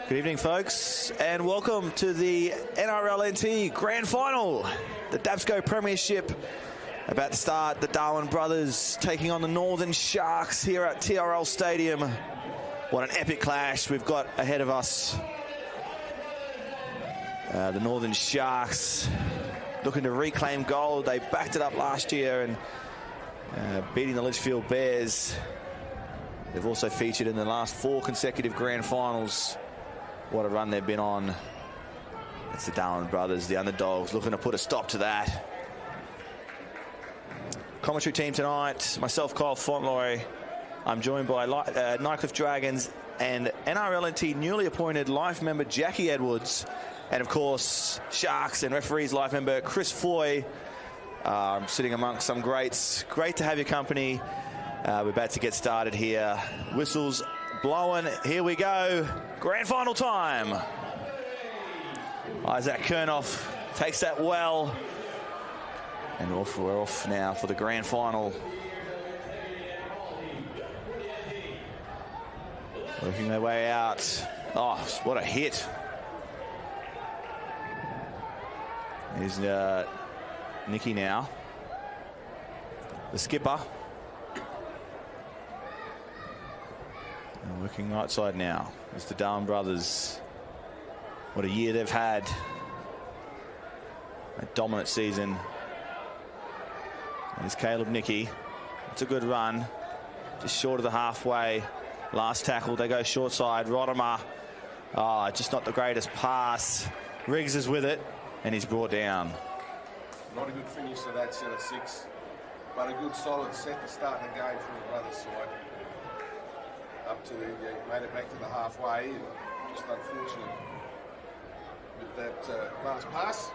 Good evening, folks, and welcome to the NRL NT Grand Final. The DABSCO Premiership about to start. The Darwin brothers taking on the Northern Sharks here at TRL Stadium. What an epic clash we've got ahead of us. The Northern Sharks looking to reclaim gold. They backed it up last year and beating the Litchfield Bears. They've also featured in the last 4 consecutive grand finals. What a run they've been on. It's the Darwin brothers, the underdogs, looking to put a stop to that. Commentary team tonight, myself, Kyle Fauntleroy. I'm joined by Nightcliff Dragons and NRL NT newly appointed life member Jackie Edwards. And of course, Sharks and referees life member Chris Foy. Sitting amongst some greats. Great to have your company. We're about to get started here. Whistles blowing. Here we go. Grand final time. Isaac Kernoff takes that well. And we're off now for the grand final. Working their way out. Oh, what a hit. Here's Nicky now. The skipper. And working right side now. It's the Darwin brothers. What a year they've had. A dominant season. There's Caleb Nicky. It's a good run. Just short of the halfway. Last tackle, they go short side. Rodimer. Oh, just not the greatest pass. Riggs is with it, and he's brought down. Not a good finish to that set of 6, but a good solid set to start the game from the brothers' side. Up to the, made it back to the halfway, and just unfortunate with that last pass.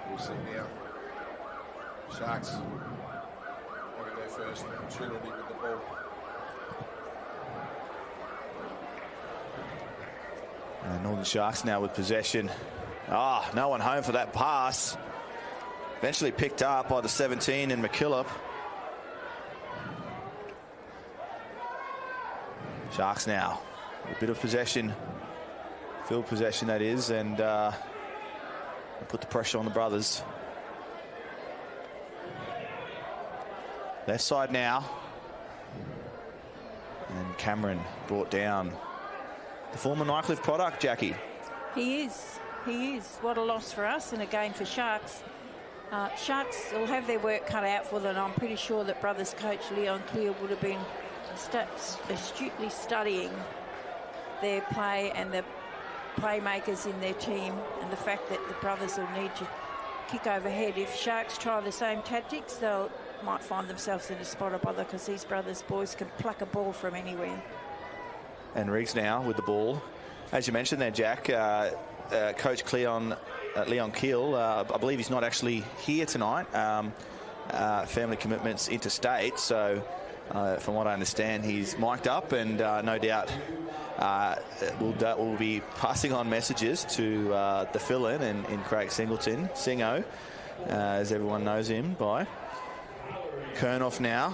We'll see now. Sharks having their first opportunity with the ball. Northern Sharks now with possession. No one home for that pass. Eventually picked up by the 17 in McKillop. Sharks now. A bit of possession. Field possession, that is, and put the pressure on the brothers. Left side now. And Cameron brought down. The former Nightcliff product, Jackie. He is. He is. What a loss for us and a gain for Sharks. Sharks will have their work cut out for them. I'm pretty sure that brothers coach Leon Clear would have been astutely studying their play and the playmakers in their team, and the fact that the brothers will need to kick overhead. If Sharks try the same tactics, they might find themselves in a spot or bother, because these brothers boys can pluck a ball from anywhere. And Riggs now with the ball. As you mentioned there, Jack, Coach Leon Keel, I believe he's not actually here tonight. Family commitments interstate, so from what I understand, he's mic'd up, and no doubt will be passing on messages to the fill-in in Craig Singleton, Singo, as everyone knows him by. Kernoff now.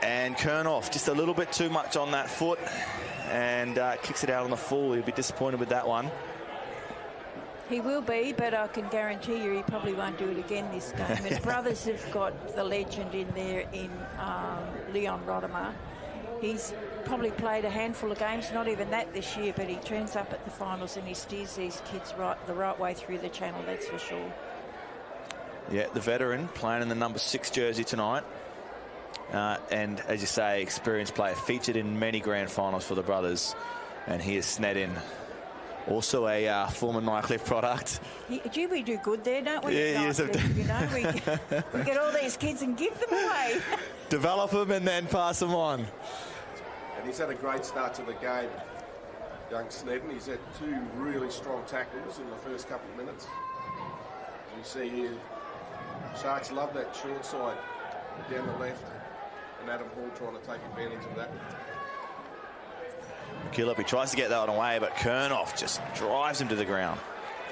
And Kernoff just a little bit too much on that foot, and kicks it out on the full. He'll be disappointed with that one. He will be, but I can guarantee you he probably won't do it again this game. And brothers have got the legend in there in Leon Rodimer. He's probably played a handful of games, not even that this year, but he turns up at the finals and he steers these kids the right way through the channel, that's for sure. Yeah, the veteran playing in the number 6 jersey tonight. And as you say, experienced player, featured in many grand finals for the brothers, and he is Snedin, also a former Nightcliff product. Gee, we do good there, don't we? Yeah, yes, you know, we get all these kids and give them away. Develop them and then pass them on. And he's had a great start to the game, young Snedden. He's had 2 really strong tackles in the first couple of minutes. As you see here, Sharks love that short side down the left, and Adam Hall trying to take advantage of that. McKillop, he tries to get that one away, but Kernoff just drives him to the ground.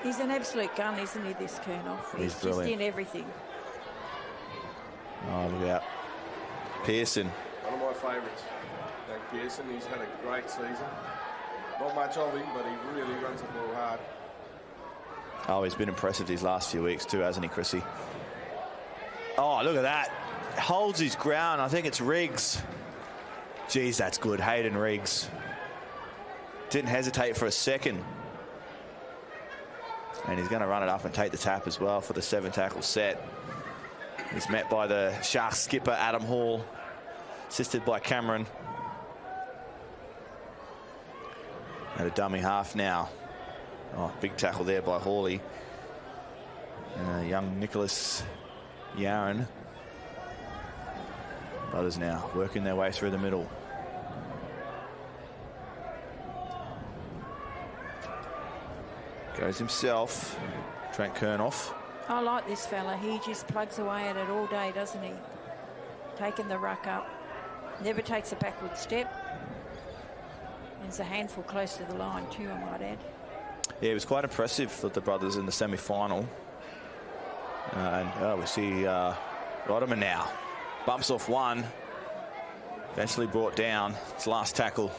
He's an absolute gun, isn't he, this Kernoff? He's just brilliant. in everything. Oh, look out. Pearson. One of my favourites, Doug Pearson. He's had a great season. Not much of him, but he really runs the ball hard. Oh, he's been impressive these last few weeks too, hasn't he, Chrissy? Oh, look at that. Holds his ground. I think it's Riggs. Geez, that's good. Hayden Riggs. Didn't hesitate for a second. And he's going to run it up and take the tap as well for the 7-tackle set. He's met by the Sharks skipper, Adam Hall, assisted by Cameron. At a dummy half now. Oh, big tackle there by Hawley. Young Nicholas Yaron. Brothers now working their way through the middle. Goes himself, Trent Kernoff. I like this fella. He just plugs away at it all day, doesn't he? Taking the ruck up. Never takes a backward step. It's a handful close to the line too, I might add. Yeah, it was quite impressive for the brothers in the semi-final. We see Rodiman now. Bumps off one. Eventually brought down. It's last tackle.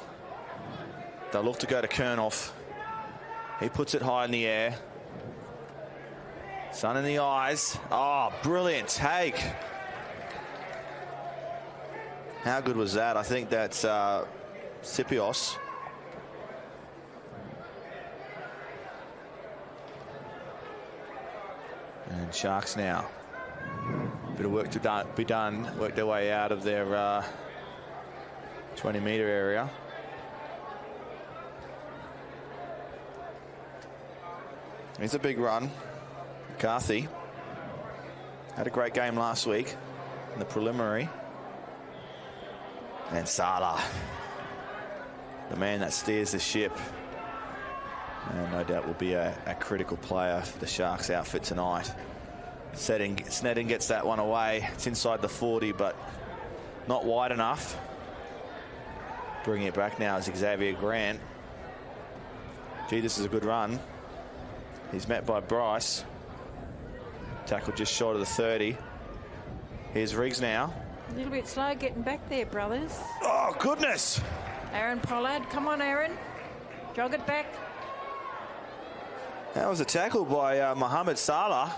They'll look to go to Kernoff. He puts it high in the air. Sun in the eyes. Oh, brilliant take. How good was that? I think that's Sipios. And Sharks now. Bit of work to be done. Work their way out of their 20-metre area. It's a big run. McCarthy had a great game last week in the preliminary. And Sala, the man that steers the ship, and no doubt will be a critical player for the Sharks outfit tonight. Snedden gets that one away. It's inside the 40, but not wide enough. Bringing it back now is Xavier Grant. Gee, this is a good run. He's met by Bryce. Tackle just short of the 30. Here's Riggs now. A little bit slow getting back there, brothers. Oh, goodness. Aaron Pollard. Come on, Aaron. Jog it back. That was a tackle by Mohamed Salah.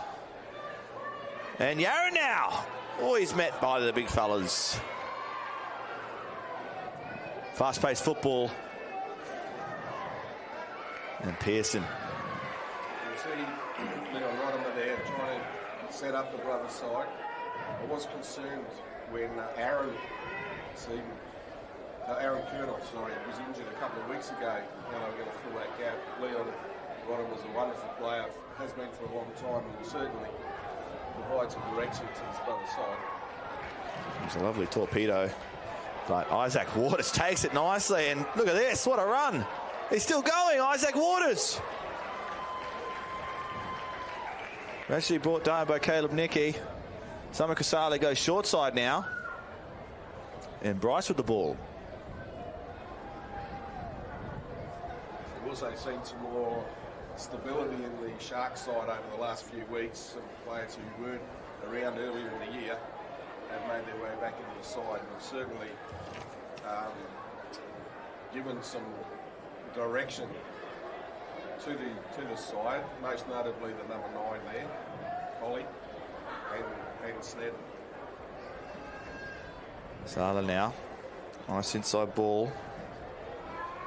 And Yaron now. Oh, he's met by the big fellas. Fast-paced football. And Pearson. You see Leon Rodimer there trying to set up the brother side. I was concerned when Aaron Kernoff, was injured a couple of weeks ago. Now they were going to fill that gap. Leon Rodimer's a wonderful player, has been for a long time, and will certainly provide some direction to his brother's side. It's a lovely torpedo, but Isaac Waters takes it nicely, and look at this, what a run. He's still going, Isaac Waters. Eventually brought down by Caleb Nicky. Summer Casale goes short side now. And Bryce with the ball. We've also seen some more stability in the Sharks side over the last few weeks. Some players who weren't around earlier in the year have made their way back into the side, and have certainly given some direction to the side, most notably the number 9 there, Holly, and Snedden. Sala now. Nice inside ball.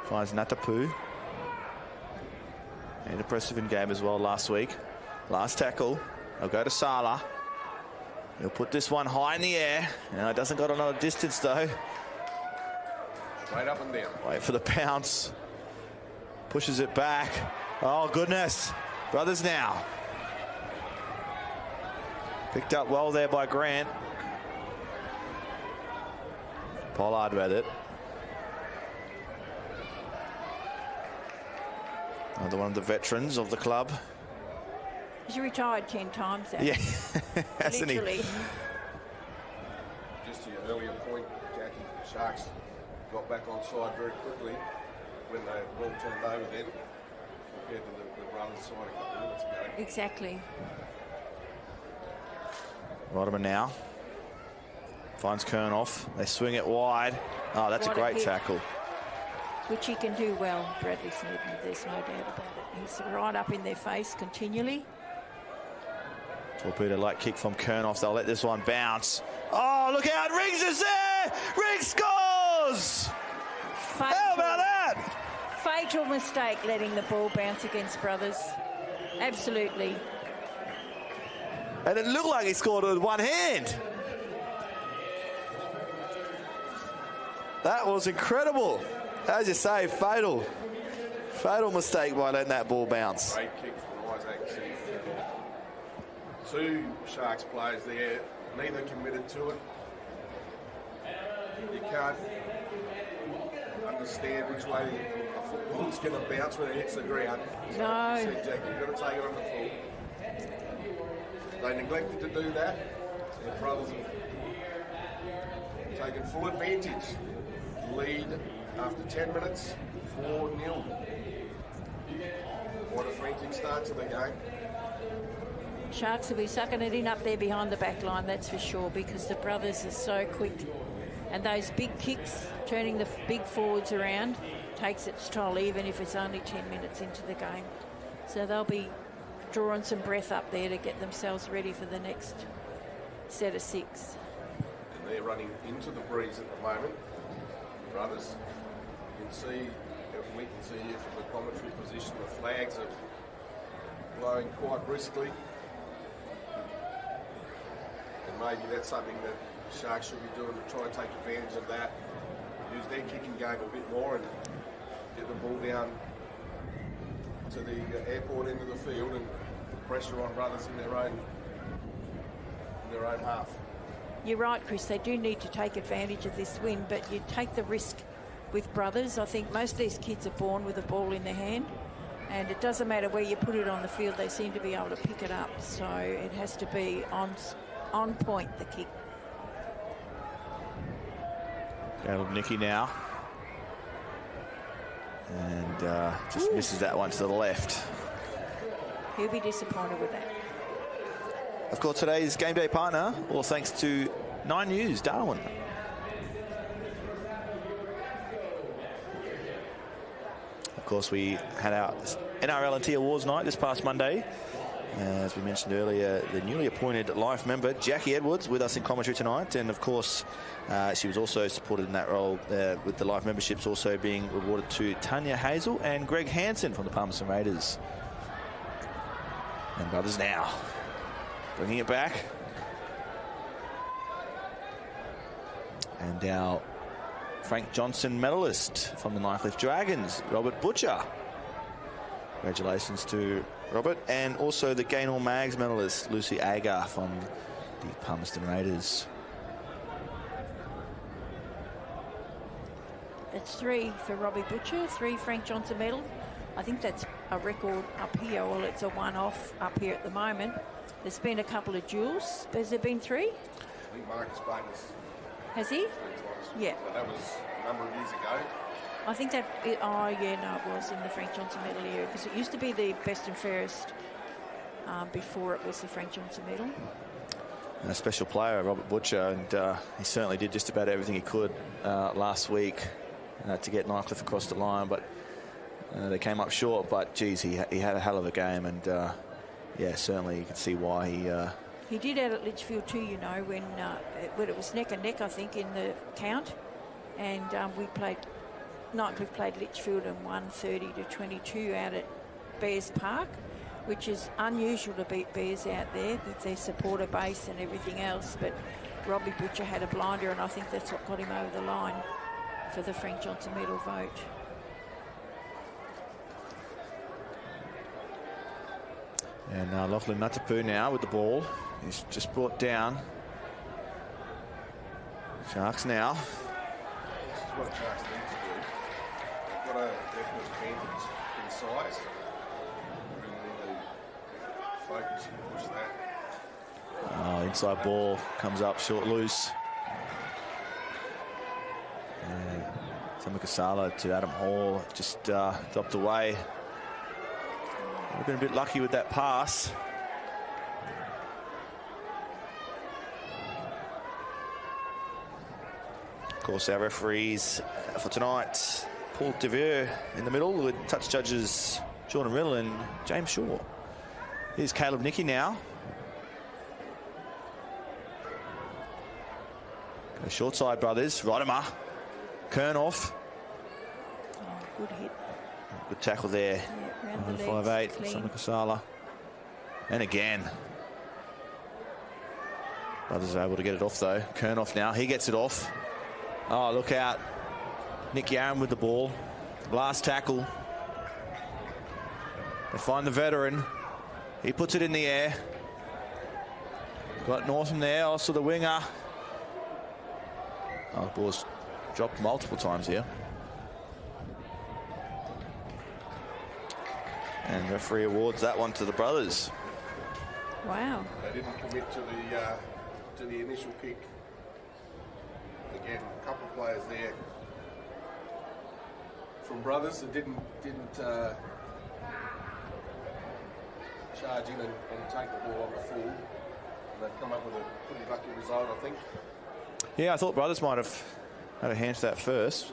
Finds Natapu. And impressive in game as well last week. Last tackle. They'll go to Sala. He'll put this one high in the air. Now it doesn't got another distance though. Straight up and down. Wait for the pounce. Pushes it back. Oh goodness. Brothers now. Picked up well there by Grant. Pollard with it. Another one of the veterans of the club. He's retired 10 times. Yeah, hasn't he? Just to your earlier point, Jackie, Sharks got back on side very quickly when the ball turned over then, compared to the brothers' side a couple of minutes ago. Exactly. Rodimer now. Finds Kernoff. They swing it wide. Oh, that's a great tackle. which he can do well, Bradley Snedden, there's no doubt about it. He's right up in their face continually. Torpedo light kick from Kernoff. They'll let this one bounce. Oh, look out. Riggs is there. Riggs scores. How about that? Fatal mistake letting the ball bounce against Brothers. Absolutely. And it looked like he scored with one hand. That was incredible. As you say, fatal. Fatal mistake by letting that ball bounce. Great kick from Isaac. Two Sharks players there, neither committed to it. You can't understand which way a football's going to bounce when it hits the ground. No. You said, Jackie, you've got to take it on the full. They neglected to do that. The Brothers have taken full advantage. Lead after 10 minutes, 4-0. What a frantic start to the game. Sharks will be sucking it in up there behind the back line, that's for sure, because the Brothers are so quick. And those big kicks, turning the big forwards around, takes its toll, even if it's only 10 minutes into the game. So they'll be drawing some breath up there to get themselves ready for the next set of 6. And they're running into the breeze at the moment. The Brothers, we can see here from the commentary position, the flags are blowing quite briskly. And maybe that's something that the Sharks should be doing to try and take advantage of that. Use their kicking game a bit more and get the ball down to the airport end of the field and put pressure on Brothers in their own half. You're right, Chris. They do need to take advantage of this win, but you take the risk with Brothers. I think most of these kids are born with a ball in their hand, and it doesn't matter where you put it on the field, they seem to be able to pick it up. So it has to be on point, the kick. Caleb Nicky now. And just misses that one to the left. He'll be disappointed with that. Of course, today's game day partner, all thanks to 9 News, Darwin. Of course, we had our NRL and T Awards night this past Monday. As we mentioned earlier, the newly appointed life member, Jackie Edwards, with us in commentary tonight. And of course, she was also supported in that role with the life memberships also being rewarded to Tanya Hazel and Greg Hansen from the Palmerston Raiders. And Brothers now bringing it back. And our Frank Johnson medalist from the Nycliffe Dragons, Robert Butcher. Congratulations to Robert, and also the Gaynor Mags medalist, Lucy Agar from the Palmerston Raiders. That's 3 for Robbie Butcher, 3 Frank Johnson medal. I think that's a record up here. Well, it's a one-off up here at the moment. There's been a couple of duels. Has there been 3? I think Marcus Bates. Has he? Yeah. But that was a number of years ago. I think that, it was in the Frank Johnson medal era, because it used to be the best and fairest before it was the Frank Johnson medal. And a special player, Robert Butcher, and he certainly did just about everything he could last week to get Nycliffe across the line, but they came up short. But geez, he had a hell of a game, and yeah, certainly you can see why he did out at Litchfield too, you know, when it was neck and neck, I think, in the count, and Nycliffe played Litchfield and won 30-22 out at Bears Park, which is unusual to beat Bears out there with their supporter base and everything else. But Robbie Butcher had a blinder, and I think that's what got him over the line for the Frank Johnson medal vote. And Lachlan Natapu now with the ball. He's just brought down. Sharks now. This is what Sharks need to do. They've got a definite advantage in size. Really need to focus and push that. Inside ball comes up short loose. Samakasala to Adam Hall, just dropped away. We've been a bit lucky with that pass. Of course, our referees for tonight, Paul DeVere in the middle with touch judges Jordan Riddle and James Shaw. Here's Caleb Nicky now. The short side brothers, Rodimer, Kernoff. Oh, good hit. Good tackle there. Yeah, round the 5'8", Sona Kasala. And again. Brothers are able to get it off though. Kernoff now, he gets it off. Oh, look out. Nick Yarram with the ball. Last tackle. They find the veteran. He puts it in the air. Got Northam there, also the winger. Oh, the ball's dropped multiple times here. And referee awards that one to the brothers. Wow. They didn't commit to the initial kick. Again, a couple of players there from brothers that didn't charge in and take the ball on the full. And they've come up with a pretty lucky result, I think. Yeah, I thought brothers might have had a hand to that first.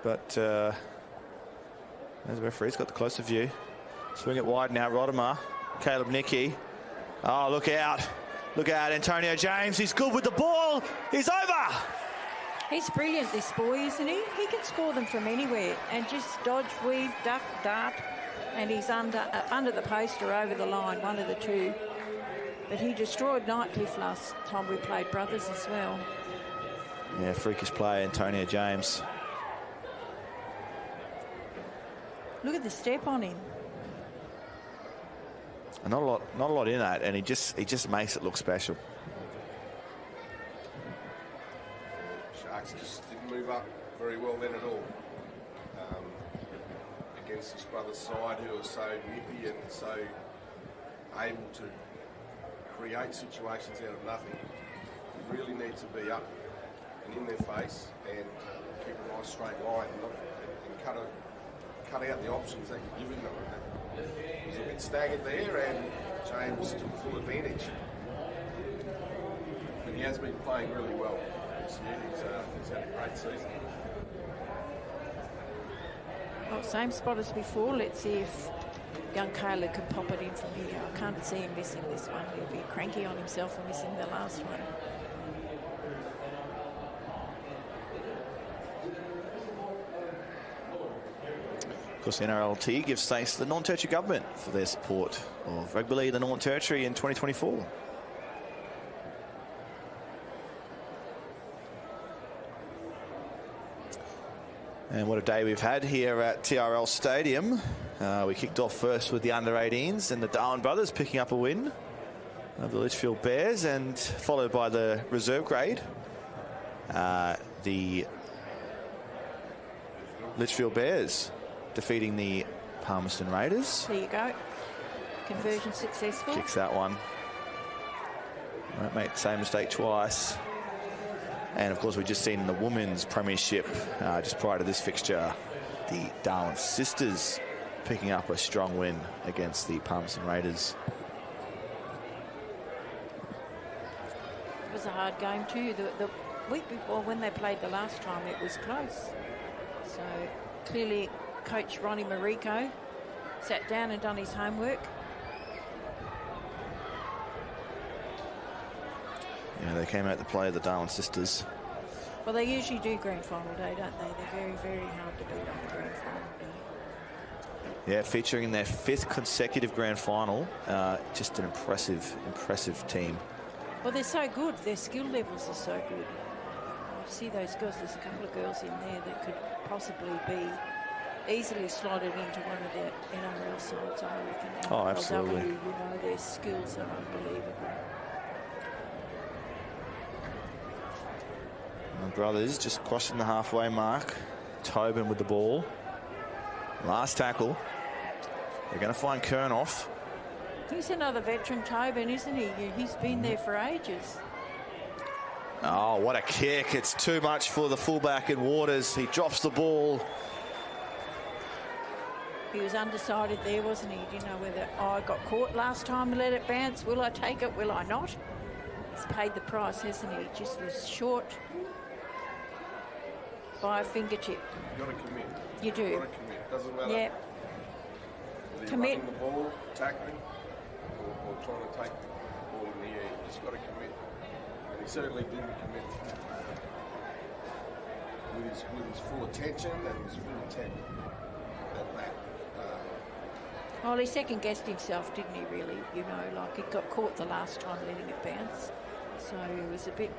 But as the referee's got the closer view. Swing it wide now, Rodimer. Caleb Nicky. Oh, look out. Look out, Antonio James. He's good with the ball. He's over. He's brilliant, this boy, isn't he? He can score them from anywhere and just dodge, weave, duck, dart. And he's under the post or over the line, one of the two. But he destroyed Nightcliff last time we played brothers as well. Yeah, freakish play, Antonio James. Look at the step on him. And not a lot in that, and he just makes it look special. Sharks just didn't move up very well then at all. Against this brother's side, who are so nippy and so able to create situations out of nothing. You really need to be up and in their face and keep a nice straight line and cut out the options that you're giving them. It was a bit staggered there, and James took full advantage. But he has been playing really well this year. He's had a great season. Well, same spot as before. Let's see if young Caleb can pop it in from here. I can't see him missing this one. He'll be cranky on himself for missing the last one. Of course, the NRLT gives thanks to the Northern Territory Government for their support of Rugby League in the Northern Territory in 2024. And what a day we've had here at TRL Stadium. We kicked off first with the under-18s and the Darwin brothers picking up a win of the Litchfield Bears, and followed by the reserve grade. The Litchfield Bears defeating the Palmerston Raiders. There you go. Conversion successful. Kicks that one. Won't make the same mistake twice. And, of course, we've just seen in the women's premiership, just prior to this fixture, the Darwin sisters picking up a strong win against the Palmerston Raiders. It was a hard game too. The week before, when they played the last time, it was close. So, clearly, Coach Ronnie Mariko sat down and done his homework. Yeah, they came out to play the Darwin sisters. Well, they usually do grand final day, don't they? They're very, very hard to beat on the grand final day. Yeah, featuring their 5th consecutive grand final. Just an impressive team. Well, they're so good. Their skill levels are so good. You see those girls, there's a couple of girls in there that could possibly be easily slotted into one of their NRL sides, I reckon. Oh, absolutely. LW, you know, their skills are unbelievable. And brothers just crossing the halfway mark. Tobin with the ball. Last tackle. They're going to find Kernoff. He's another veteran, Tobin, isn't he? He's been there for ages. Oh, what a kick. It's too much for the fullback in Waters. He drops the ball. He was undecided there, wasn't he? He didn't know whether, I got caught last time and let it bounce. Will I take it? Will I not? He's paid the price, hasn't he? Just was short. by a fingertip. You've got to commit. You do. You've got to commit. Doesn't matter. Yeah. Whether you're Commit. running the ball, tackling, or trying to take the ball in the air. You just got to commit. And he certainly didn't commit. With his full attention and his full intent at that. Well, he second-guessed himself, didn't he, really? You know, like he got caught the last time letting it bounce. So he was a bit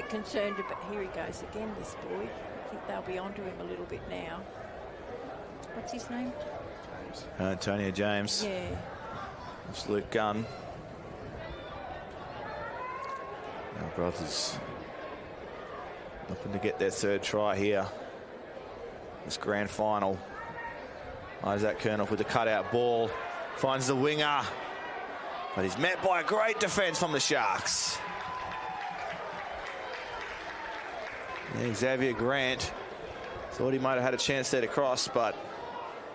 concerned about... Here he goes again, this boy. I think they'll be onto him a little bit now. What's his name? Antonio James. Yeah. It's Luke Gunn. Our brothers looking to get their third try here. This grand final. Isaac Kernoff with the cutout ball. Finds the winger. But he's met by a great defence from the Sharks. Yeah, Xavier Grant thought he might have had a chance there to cross, but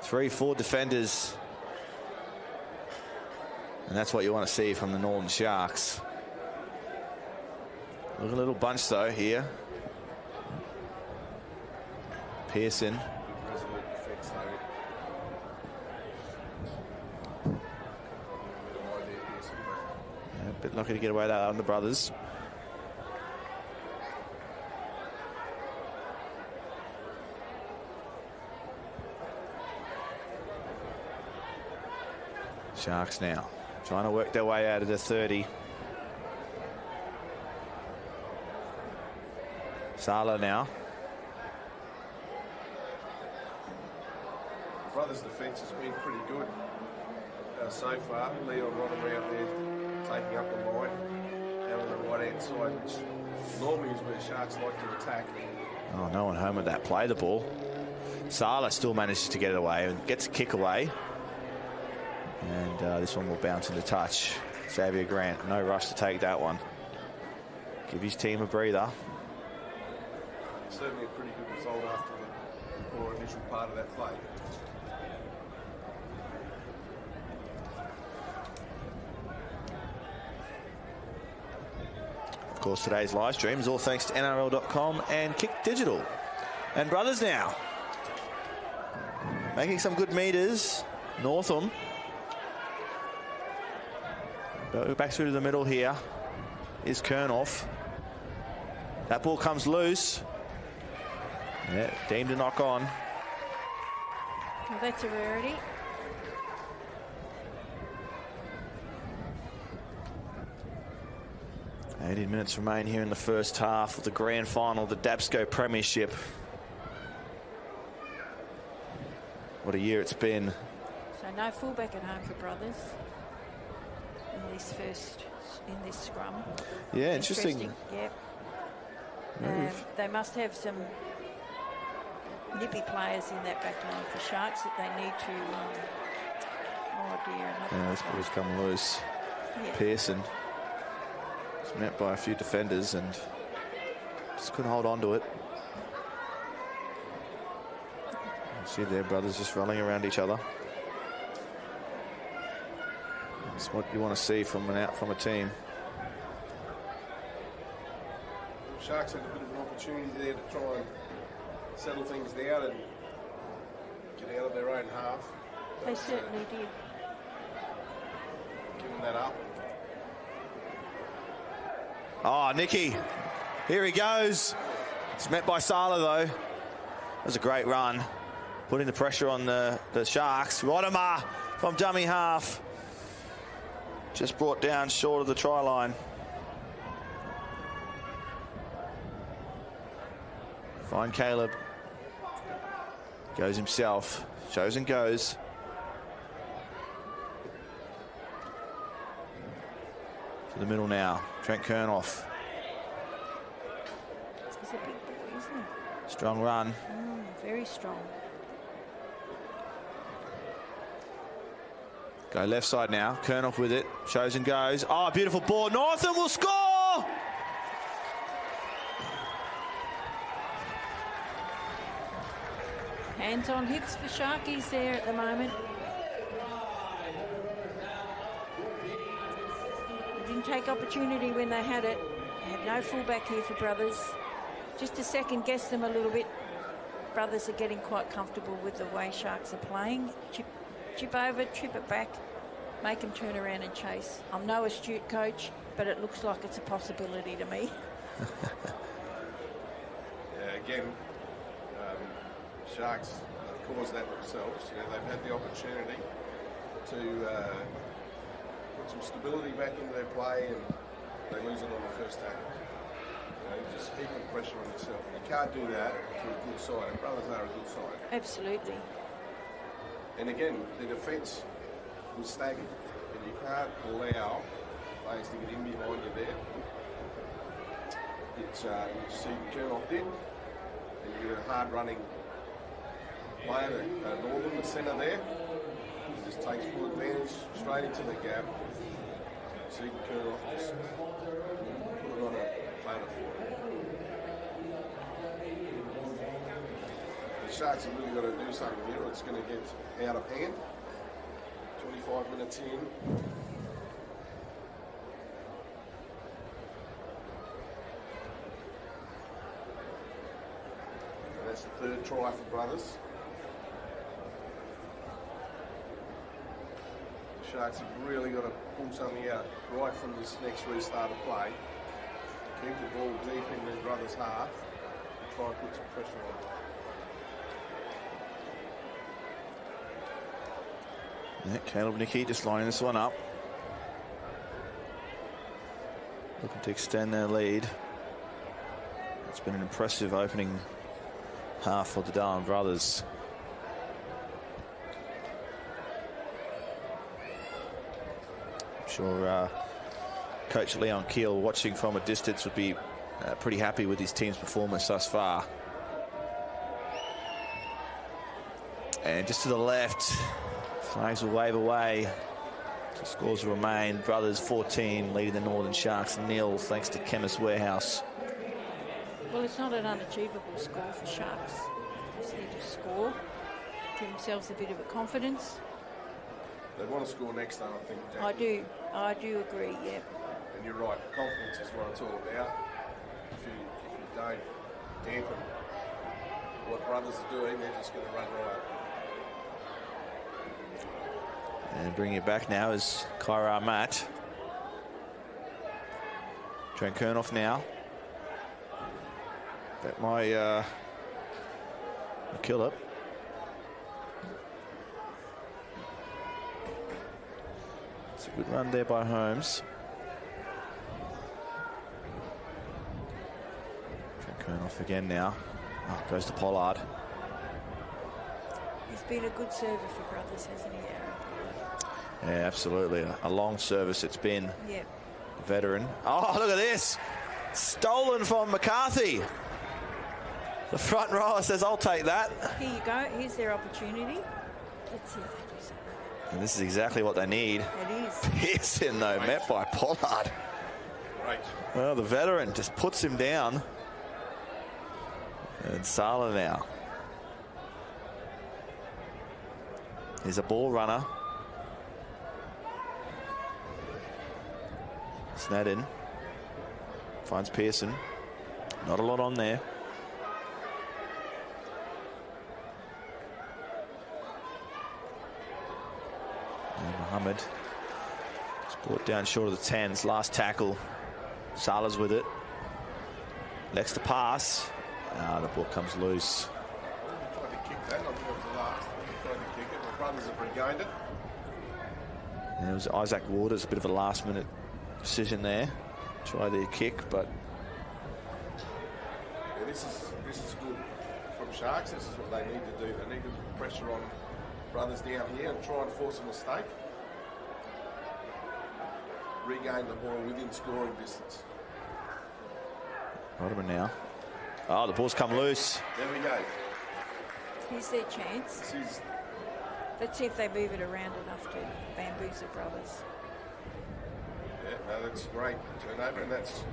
3-4 defenders. And that's what you want to see from the Northern Sharks. Look, a little bunch though here. Pearson. A bit lucky to get away that on the brothers. Sharks now trying to work their way out of the 30. Sala now. Brothers' defence has been pretty good so far. Leon Rodham out there taking up the line out on the right-hand side, which normally is where Sharks like to attack. Oh, no one home with that. Play the ball. Sala still manages to get it away and gets a kick away. And this one will bounce into touch. Xavier Grant, no rush to take that one. Give his team a breather. Certainly a pretty good result after the poor initial part of that play. Of course, today's live stream is all thanks to NRL.com and Kick Digital. And brothers now making some good meters. Northam. Back through to the middle here is Kernoff. That ball comes loose. Yeah, deemed a knock on. Well, that's a rarity. $18 minutes remain here in the first half of the grand final, the DABSCO Premiership. What a year it's been. So no fullback at home for brothers in this scrum. Yeah, interesting. Yep. They must have some nippy players in that back line for Sharks that they need to. Oh dear. Yeah, this ball's come loose. Yeah. Pearson. It's met by a few defenders and just couldn't hold on to it. You see their brothers just running around each other. That's what you want to see from a team. Sharks had a bit of an opportunity there to try and settle things down and get out of their own half. They certainly did. Giving that up. Oh, Nicky. Here he goes. It's met by Sala, though. That was a great run. Putting the pressure on the Sharks. Rodham from dummy half. Just brought down short of the try line. Fine, Caleb. Goes himself. Shows and goes. To the middle now. Trent Kernoff. He's a big boy, isn't he? Strong run. Very strong. Go left side now. Kernoff with it. Shows and goes. Oh, beautiful ball. Northam will score! Hands on hips for Sharkies there at the moment. They didn't take opportunity when they had it. They had no fullback here for brothers. just to second guess them a little bit. Brothers are getting quite comfortable with the way Sharks are playing. Chip over, trip it back, make them turn around and chase. I'm no astute coach, but it looks like it's a possibility to me. Yeah, again, Sharks have caused that themselves. You know, they've had the opportunity to put some stability back into their play, and they lose it on the first tackle. You know, just heaping pressure on yourself. And you can't do that to a good side, and Brothers are a good side. Absolutely. And again, the defence was staggered, and you can't allow players to get in behind you there. It's you see Kernoff did, and you get a hard-running player, Northern, the centre there. He just takes full advantage straight into the gap. See Kernoff just put it on a platter for him. The Sharks have really got to do something here, or it's going to get out of hand. 25 minutes in. And that's the third try for Brothers. The Sharks have really got to pull something out right from this next restart of play. Keep the ball deep in the Brothers' half and try and put some pressure on it. Yeah, Caleb Nicky just lining this one up. Looking to extend their lead. It's been an impressive opening half for the Darwin Brothers. I'm sure Coach Leon Keel, watching from a distance, would be pretty happy with his team's performance thus far. And just to the left, flags will wave away. The scores will remain. Brothers 14, leading the Northern Sharks 0, thanks to Chemist Warehouse. Well, it's not an unachievable score for Sharks. They just need to score, give themselves a bit of a confidence. They want to score next time, I think, Jackie. I do agree, yeah. And you're right, confidence is what it's all about. If you don't dampen what Brothers are doing, they're just going to run riot. And bringing it back now is Kyra Matt. Trent Kernoff now. That might kill it. It's a good run there by Holmes. Trent Kernoff again now. Oh, goes to Pollard. He's been a good server for Brothers, hasn't he, Aaron? Yeah, absolutely. A long service it's been. Yep. Veteran. Oh, look at this. Stolen from McCarthy. The front rower says, I'll take that. Here you go. Here's their opportunity. Let's see if they do something. And this is exactly what they need. It is. Pearson, though, met by Pollard. Right. Well, the veteran just puts him down. And Sala now. He's a ball runner. Snad in. Finds Pearson. Not a lot on there. And Mohammed is brought down short of the 10s. Last tackle. Sala's with it. Next to pass. The ball comes loose. Tried to kick that. I think it was the last. He tried to kick it. The Brothers have regained it. And it was Isaac Waters, a bit of a last-minute decision there. Try the kick, but Yeah, this is good from Sharks. This is what they need to do. They need to put pressure on Brothers down here and try and force a mistake. Regain the ball within scoring distance. Rodman now. Oh, the ball's come loose. There we go. Here's their chance. This is Let's see if they move it around enough to bamboozle Brothers. Yeah, no, that's great turnover, and that's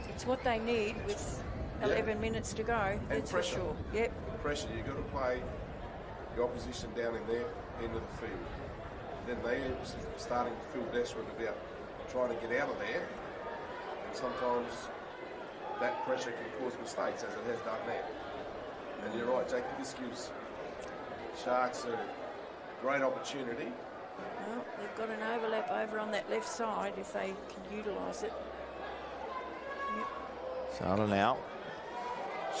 It's what they need with 11 minutes to go. That's for pressure. sure. Yep. pressure. You've got to play the opposition down in their end of the field. Then they're starting to feel desperate about trying to get out of there. And sometimes that pressure can cause mistakes, as it has done there. And you're right, Jackie, this gives Sharks a great opportunity. Well, they've got an overlap over on that left side if they can utilise it. Yep. Sala now.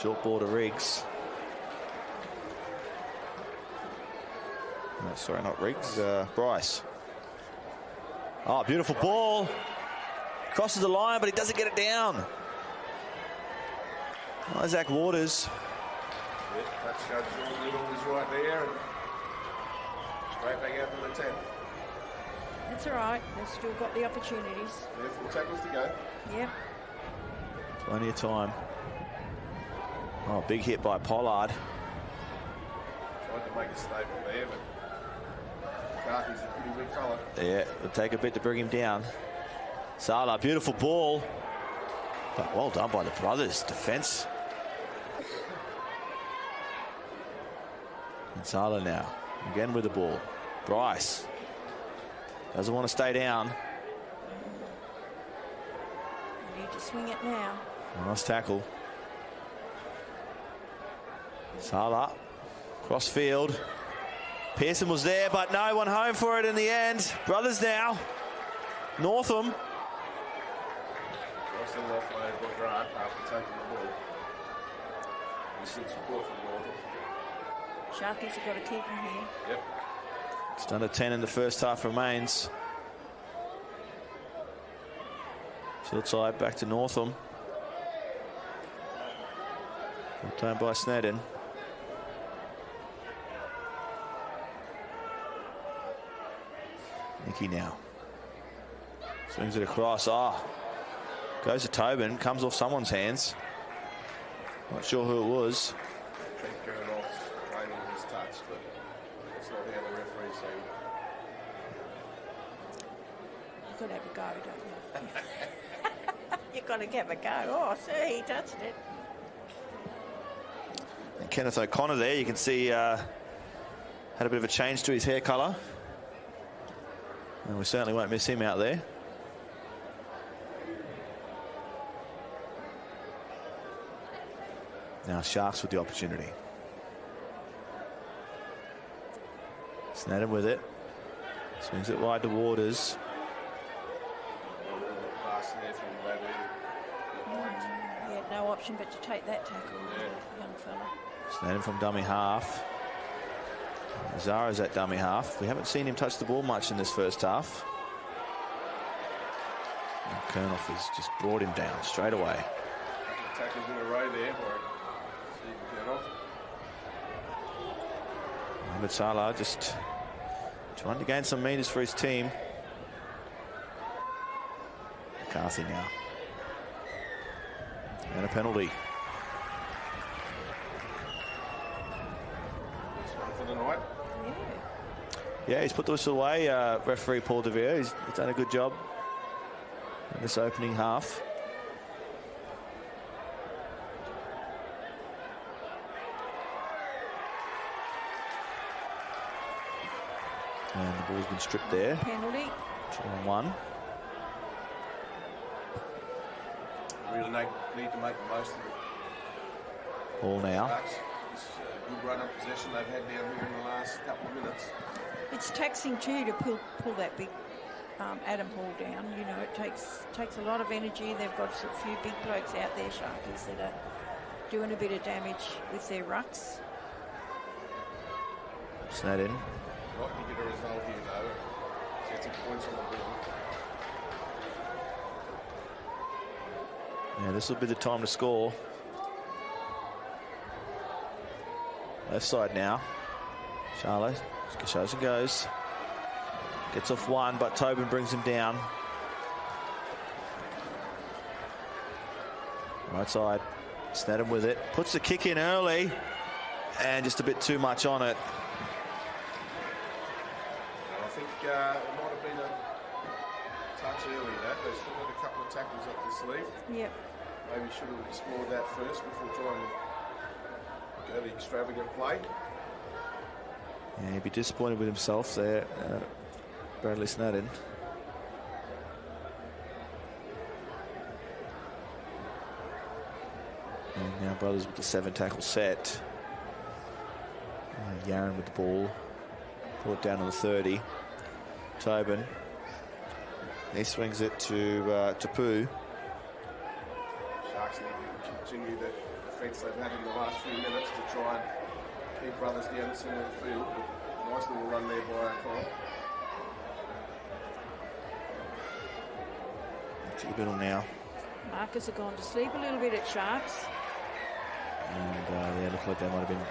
Short ball to Riggs. No, sorry, not Riggs. Bryce. Oh, beautiful ball. Crosses the line, but he doesn't get it down. Isaac Waters. Yep, touch judge Little is right there. And straight back out to the 10. That's all right. They've still got the opportunities. Yeah, 4 tackles to go. Yep. Plenty of time. Oh, big hit by Pollard. Tried to make a statement there, but McCarthy's a pretty weak fella. Yeah, it'll take a bit to bring him down. Sala, beautiful ball. But well done by the brothers. Defence. And Sala now. Again with the ball. Bryce. Doesn't want to stay down. You need to swing it now. Nice tackle. Sala. Cross field. Pearson was there, but no one home for it in the end. Brothers now. Northam. Nice little offload by Grant after taking the ball. He's good support from Northam. Sharkies have got to keep him here. Yep. Just under 10 in the first half remains. Short side back to Northam. Well done by Snedden. Nicky now. Swings it across. Goes to Tobin. Comes off someone's hands. Not sure who it was. Trent Gernoff's claiming his touch, but it's not how the referee saying. You've got to have a go, don't you? You've got to have a go. Oh, see, he touched it. And Kenneth O'Connor there, you can see had a bit of a change to his hair colour. And we certainly won't miss him out there. Now Sharks with the opportunity. Snedden with it. Swings it wide to Waters. Pass there from Bradley. He had no option but to take that tackle, young fella. Snedden from dummy half. Zara's at dummy half. We haven't seen him touch the ball much in this first half. And Kernoff has just brought him down straight away. Tackles in a row there for Stephen Kernoff. Mohamed Salah just trying to gain some metres for his team. McCarthy now. And a penalty. For the night. Yeah, he's put the whistle away. Referee Paul DeVere, he's done a good job in this opening half. And the ball's been stripped there. Penalty. 2-on-1. Really need to make the most of it. Ball now. This good run of possession they've had down here in the last couple of minutes. It's taxing too to pull that big Adam Hall down. You know, it takes a lot of energy. They've got a few big blokes out there, Sharkies, that are doing a bit of damage with their rucks. Snedden. Like to get a result here though. Get some points on the board. Yeah, this will be the time to score. Left side now. Charlotte shows and goes. Gets off one, but Tobin brings him down. Right side. Snedden with it. Puts the kick in early. And just a bit too much on it. I think it might have been a touch early that. They still had a couple of tackles up their sleeve. Yep. Maybe should have explored that first before trying to go the extravagant play. Yeah, he'd be disappointed with himself there, Bradley Snedden. And now Brothers with the 7-tackle set. Yaron with the ball. Brought down to the 30. Tobin. He swings it to Pooh. Sharks need to continue the defence they've had in the last few minutes to try and keep Brothers down the centre of the field. But nice little run there by O'Connell. To the middle now. Marcus have gone to sleep a little bit at Sharks. And they look like they might have been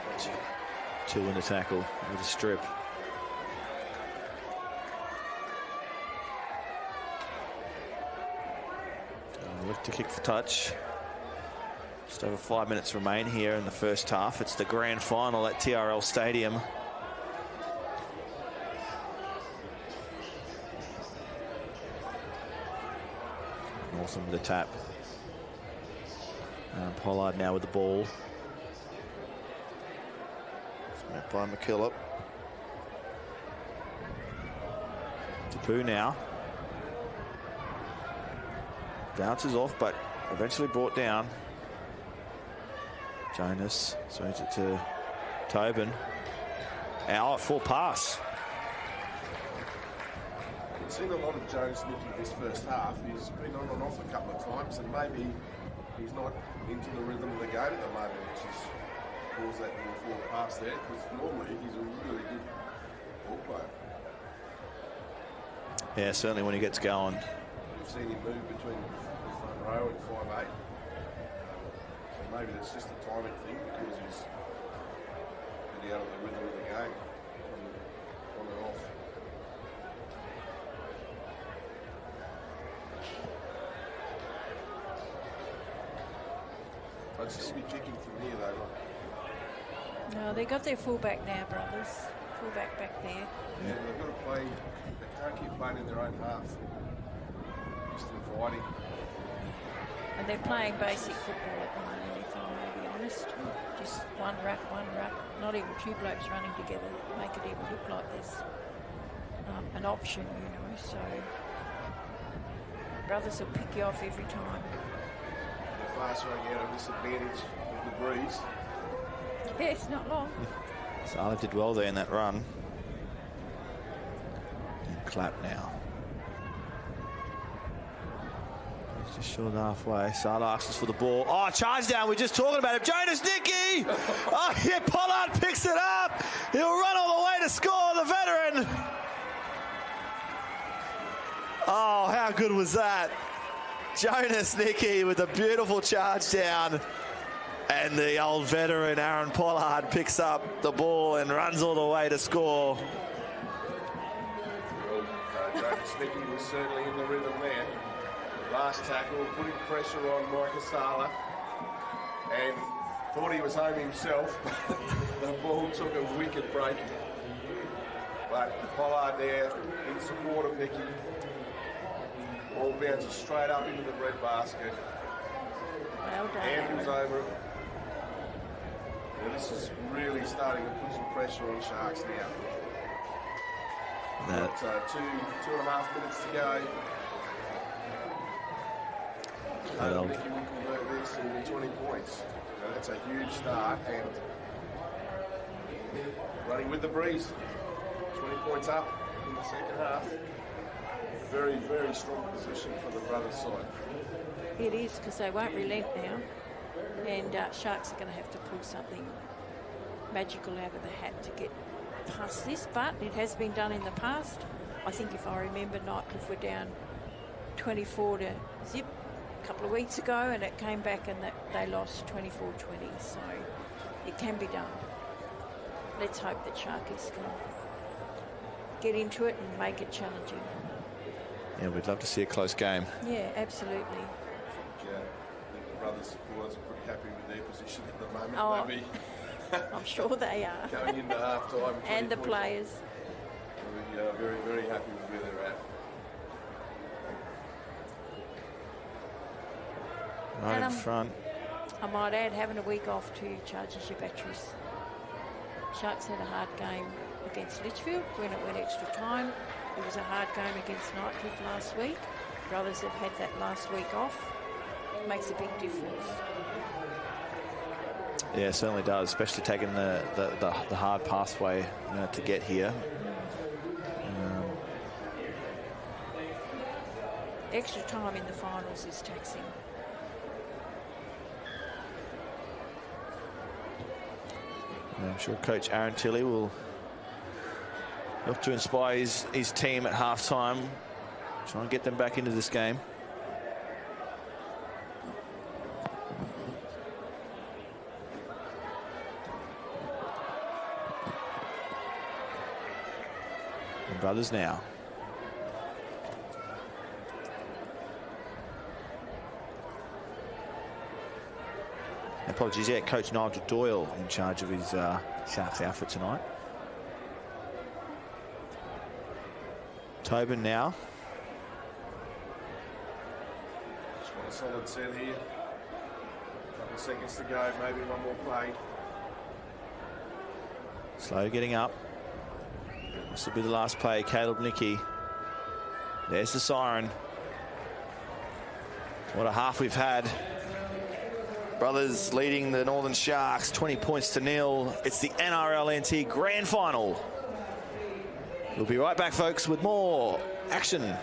two in the tackle with a strip. Look to kick for touch. Just over 5 minutes remain here in the first half. It's the grand final at TRL Stadium. Northam with the tap. Pollard now with the ball. Met by McKillop. Tapu now. Bounces off, but eventually brought down. Jonas swings it to Tobin. Out, full pass. We've seen a lot of Jonas Nicky this first half. He's been on and off a couple of times, and maybe he's not into the rhythm of the game at the moment, which has caused that little forward pass there, because normally he's a really good ball player. Yeah, certainly when he gets going. We've seen him move between the front row and 5'8". So maybe that's just a timing thing, because he's getting out of the rhythm of the game on and off. I'd still be kicking from here though. No, they got their fullback now, Brothers. Fullback back there. Yeah, they've got to play. They can't keep playing in their own half. Just inviting. And they're playing basic football at the moment, if I may be honest. Just one ruck. Not even two blokes running together. Make it even look like there's an option, you know. So Brothers will pick you off every time. The fast running out of disadvantage with the breeze. Yeah, it's not long. Sala did well there in that run. And Clap now. He's just short halfway. Sala asks for the ball. Oh, charge down. We're just talking about it. Jonas Nicky! Oh, yeah, Pollard picks it up. He'll run all the way to score, the veteran. Oh, how good was that? Jonas Nicky with a beautiful charge down. And the old veteran Aaron Pollard picks up the ball and runs all the way to score. Jonas Nicky was certainly in the rhythm there. Last tackle, putting pressure on Micah Sala. And thought he was home himself. The ball took a wicked break. But Pollard there in support of Nicky. Ball bounces straight up into the bread basket. Well done. Andrews over it. Well, this is really starting to put some pressure on Sharks now. Got 2.5 minutes to go. Nicky will convert this and 20 points. Now, that's a huge start, and running with the breeze. 20 points up in the second half. Very, very strong position for the Brothers side. It is, because they won't relent now. And Sharks are going to have to pull something magical out of the hat to get past this. But it has been done in the past. I think if I remember, Nightcliff were down 24 to zip a couple of weeks ago, and it came back and they lost 24-20. So it can be done. Let's hope that Sharkies can get into it and make it challenging. Yeah, we'd love to see a close game. Yeah, absolutely. I think the Brothers supporters are pretty happy with their position at the moment. Oh, Maybe I'm sure they are. going into half time. And the players. We are very, very happy with where they're at. Right in front. I might add, having a week off too charges your batteries. Sharks had a hard game against Litchfield when it went extra time. It was a hard game against Nightcliff last week. Brothers have had that last week off. It makes a big difference. Yeah, it certainly does, especially taking the hard pathway to get here. Extra time in the finals is taxing. I'm sure Coach Aaron Tilley will help to inspire his team at halftime, try and get them back into this game. And brothers now. Apologies, yeah, Coach Nigel Doyle in charge of his Sharks outfit tonight. Tobin now. Just want a solid set here. Couple of seconds to go, maybe one more play. Slow getting up. This will be the last play. Caleb Nicky. There's the siren. What a half we've had. Brothers leading the Northern Sharks 20 points to 0. It's the NRL NT Grand Final. We'll be right back, folks, with more action.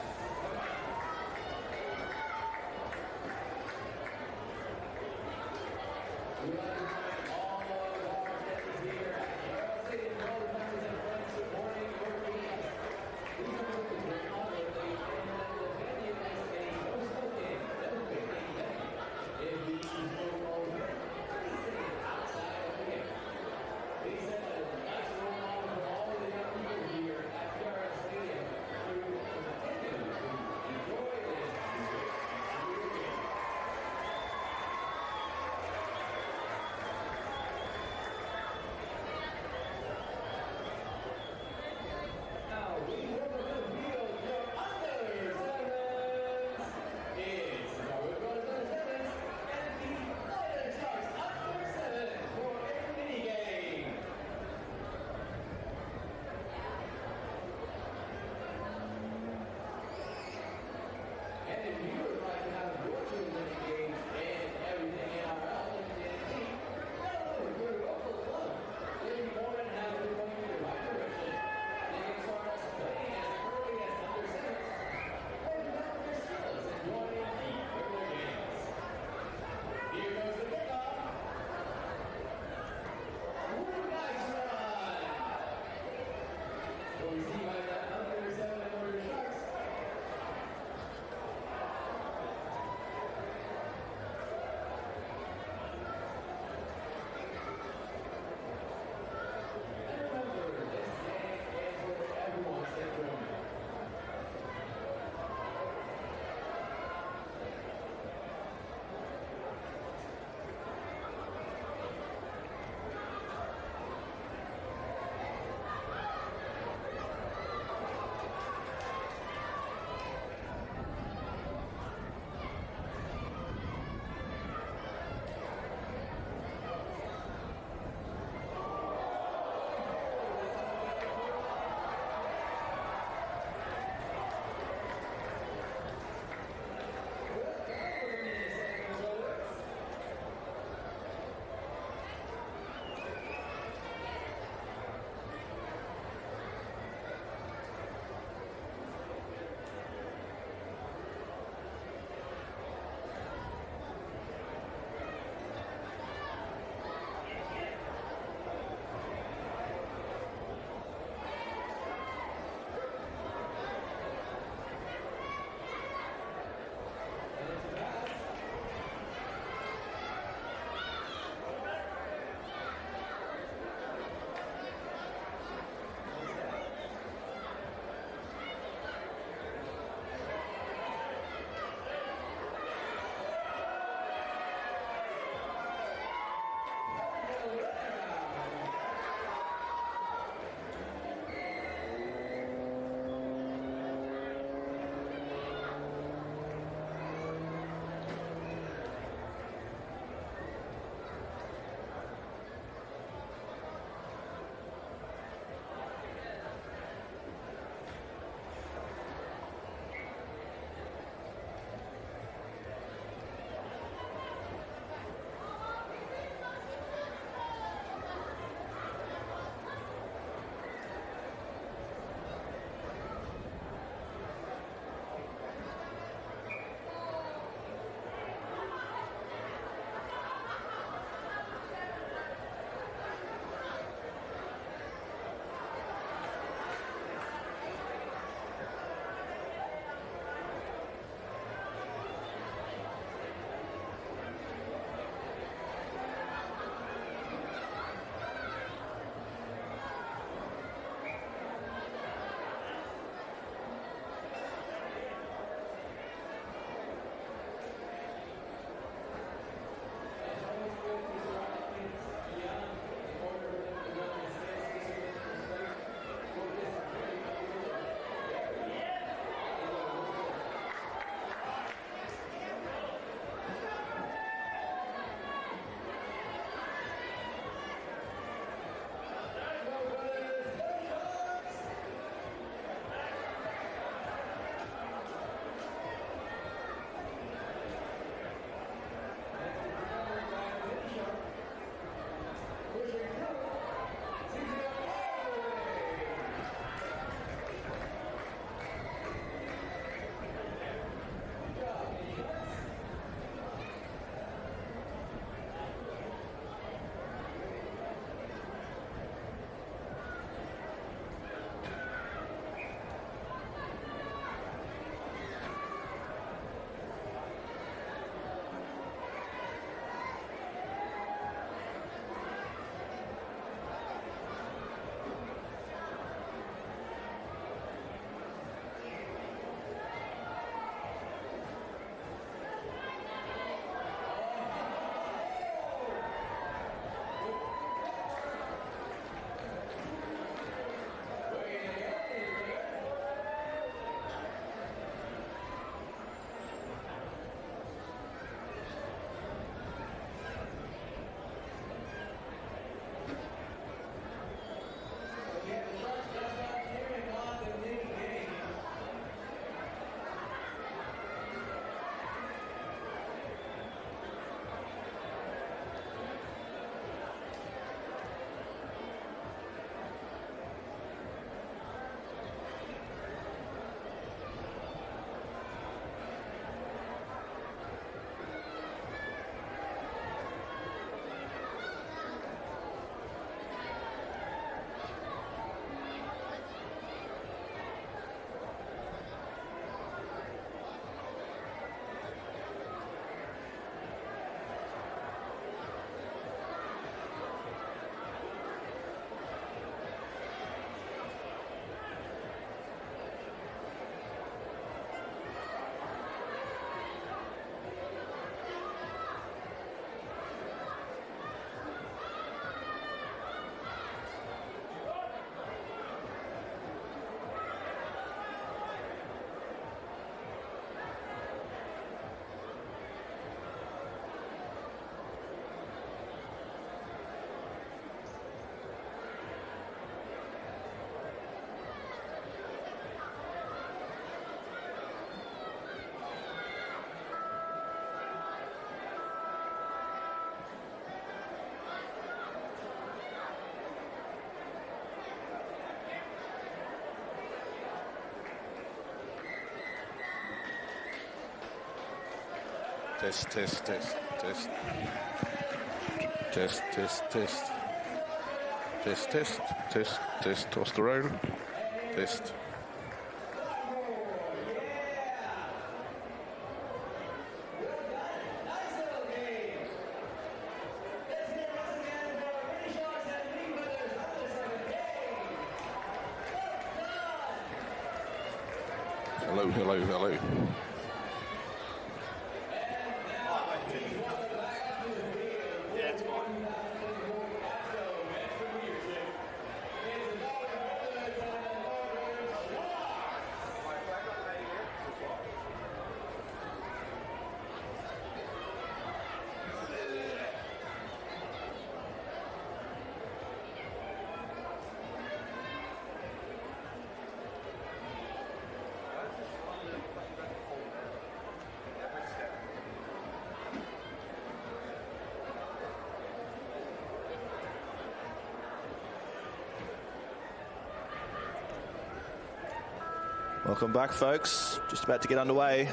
Test, test, test, test. Test, test, test. Test, test, test, test. Testosterone. Test. Hello, hello, hello. Welcome back, folks. Just about to get underway.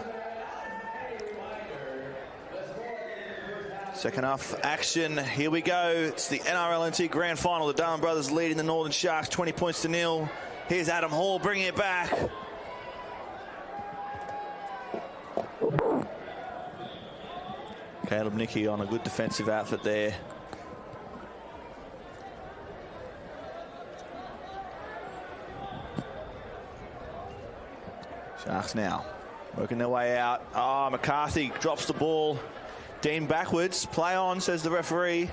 Second half action. Here we go. It's the NRL Grand Final. The Darwin brothers leading the Northern Sharks 20 points to 0. Here's Adam Hall bringing it back. Caleb Nicky on a good defensive outfit there. Sharks now working their way out. Oh, McCarthy drops the ball. Dean backwards. Play on, says the referee.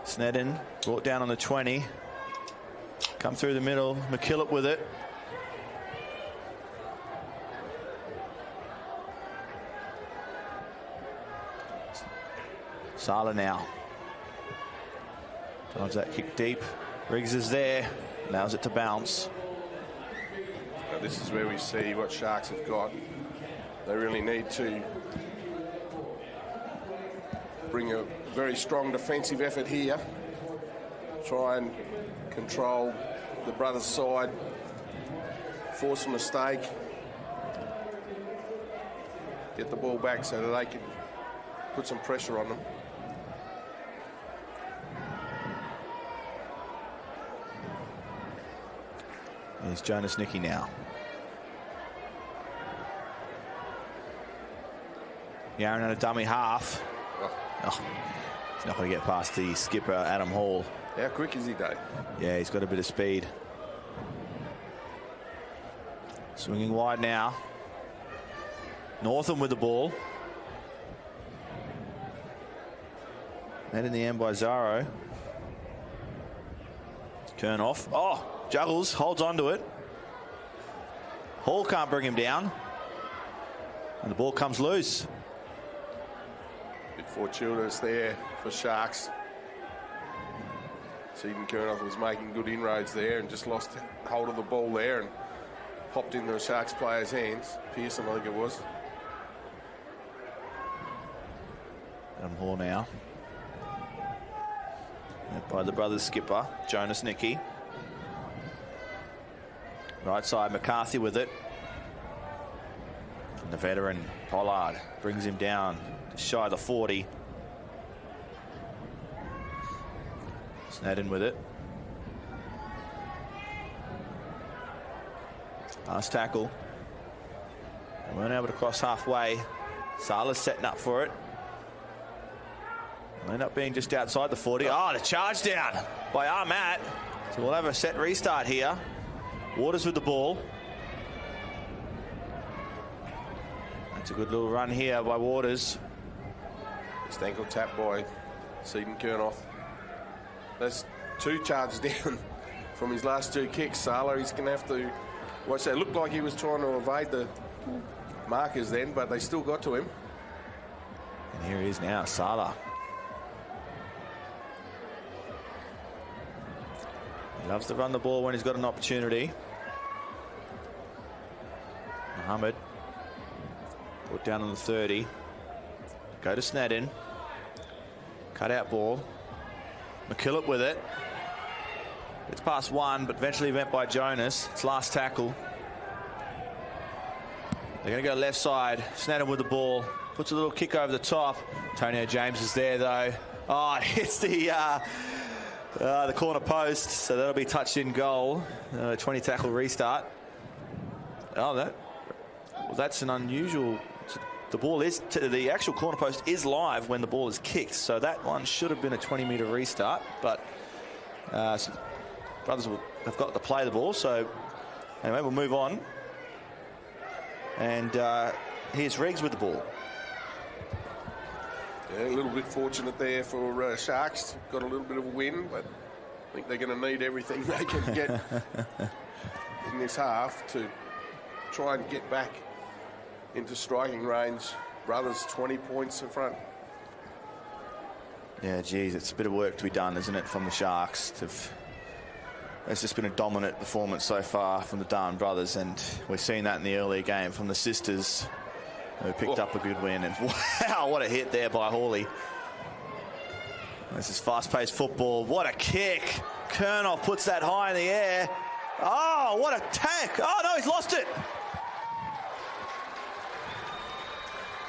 Snedden brought down on the 20. Come through the middle. McKillop with it. Sala now. Drives that kick deep. Riggs is there. Allows it to bounce. This is where we see what Sharks have got. They really need to bring a very strong defensive effort here. Try and control the brothers' side. Force a mistake. Get the ball back so that they can put some pressure on them. Here's Jonas Nicky now. Yaron on a dummy half. Oh, he's not going to get past the skipper, Adam Hall. How quick is he, Dave? Yeah, he's got a bit of speed. Swinging wide now. Northam with the ball. Met in the end by Zaro. Turn off. Oh, juggles, holds on to it. Hall can't bring him down. And the ball comes loose. Bit fortuitous there for Sharks. Seaton Kernoff was making good inroads there and just lost hold of the ball there and popped into the Sharks player's hands. Pearson, I think it was. Adam Hall now. Met by the brothers' skipper, Jonas Nicky. Right side, McCarthy with it. And the veteran, Pollard, brings him down to shy of the 40. Snedden with it. Last tackle. They weren't able to cross halfway. Sala's setting up for it. Will end up being just outside the 40. Oh, the charge down by Armat. So we'll have a set restart here. Waters with the ball. That's a good little run here by Waters. Just ankle tap by Seaton Kernoff. That's 2 charges down from his last 2 kicks. Sala, he's going to have to watch that. Looked like he was trying to evade the markers then, but they still got to him. And here he is now, Sala. He loves to run the ball when he's got an opportunity. Mohammed put down on the 30. Go to Snedden. Cut out ball. McKillop with it. It's past 1, but eventually met by Jonas. It's last tackle. They're going to go left side. Snedden with the ball. Puts a little kick over the top. Antonio James is there, though. Oh, it hits the corner post. So that'll be touched in goal. 20 tackle restart. Oh, that's an unusual... The ball is... The actual corner post is live when the ball is kicked. So that one should have been a 20-metre restart. But so Brothers have got to play the ball. So anyway, we'll move on. And here's Riggs with the ball. Yeah, a little bit fortunate there for Sharks. Got a little bit of a win, but I think they're going to need everything they can get in this half to try and get back into striking range. Brothers 20 points in front. Yeah, geez, it's a bit of work to be done, isn't it, from the Sharks? It's just been a dominant performance so far from the Darwin brothers, and we've seen that in the earlier game from the sisters, who picked up a good win. And wow, what a hit there by Hawley. This is fast-paced football. What a kick. Kernoff puts that high in the air. Oh, what a tank. Oh, no, he's lost it.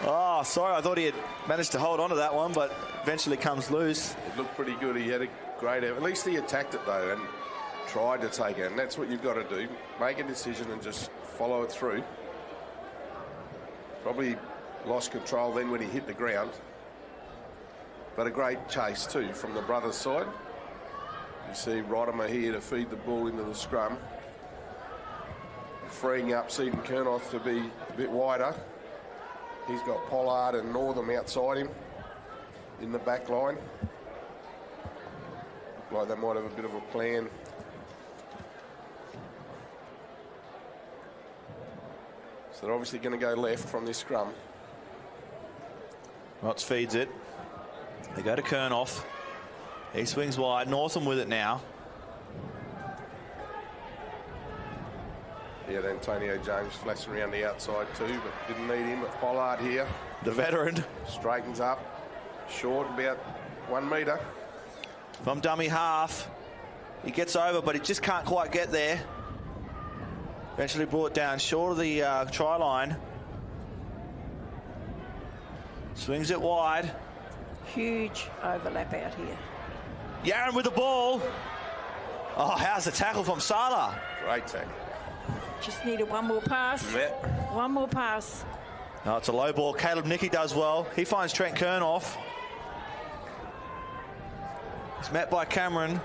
Oh, sorry, I thought he had managed to hold on to that one, but eventually comes loose. It looked pretty good. He had a great effort. At least he attacked it, though, and tried to take it. And that's what you've got to do. Make a decision and just follow it through. Probably lost control then when he hit the ground. But a great chase, too, from the brothers' side. You see Rodimer here to feed the ball into the scrum. Freeing up Seaton Kernoff to be a bit wider. He's got Pollard and Northam outside him in the back line. Look like they might have a bit of a plan. So they're obviously going to go left from this scrum. Watts feeds it. They go to Kernoff. He swings wide. Northam with it now. Yeah, Antonio James flashing around the outside too, but didn't need him. But Pollard here, the veteran, straightens up, short about 1 metre. From dummy half, he gets over, but he just can't quite get there. Eventually brought down short of the try line. Swings it wide. Huge overlap out here. Yaron with the ball. Oh, how's the tackle from Salah? Great tackle. Just needed one more pass. Yep. One more pass. No, it's a low ball. Caleb Nicky does well. He finds Trent Kernoff. He's met by Cameron.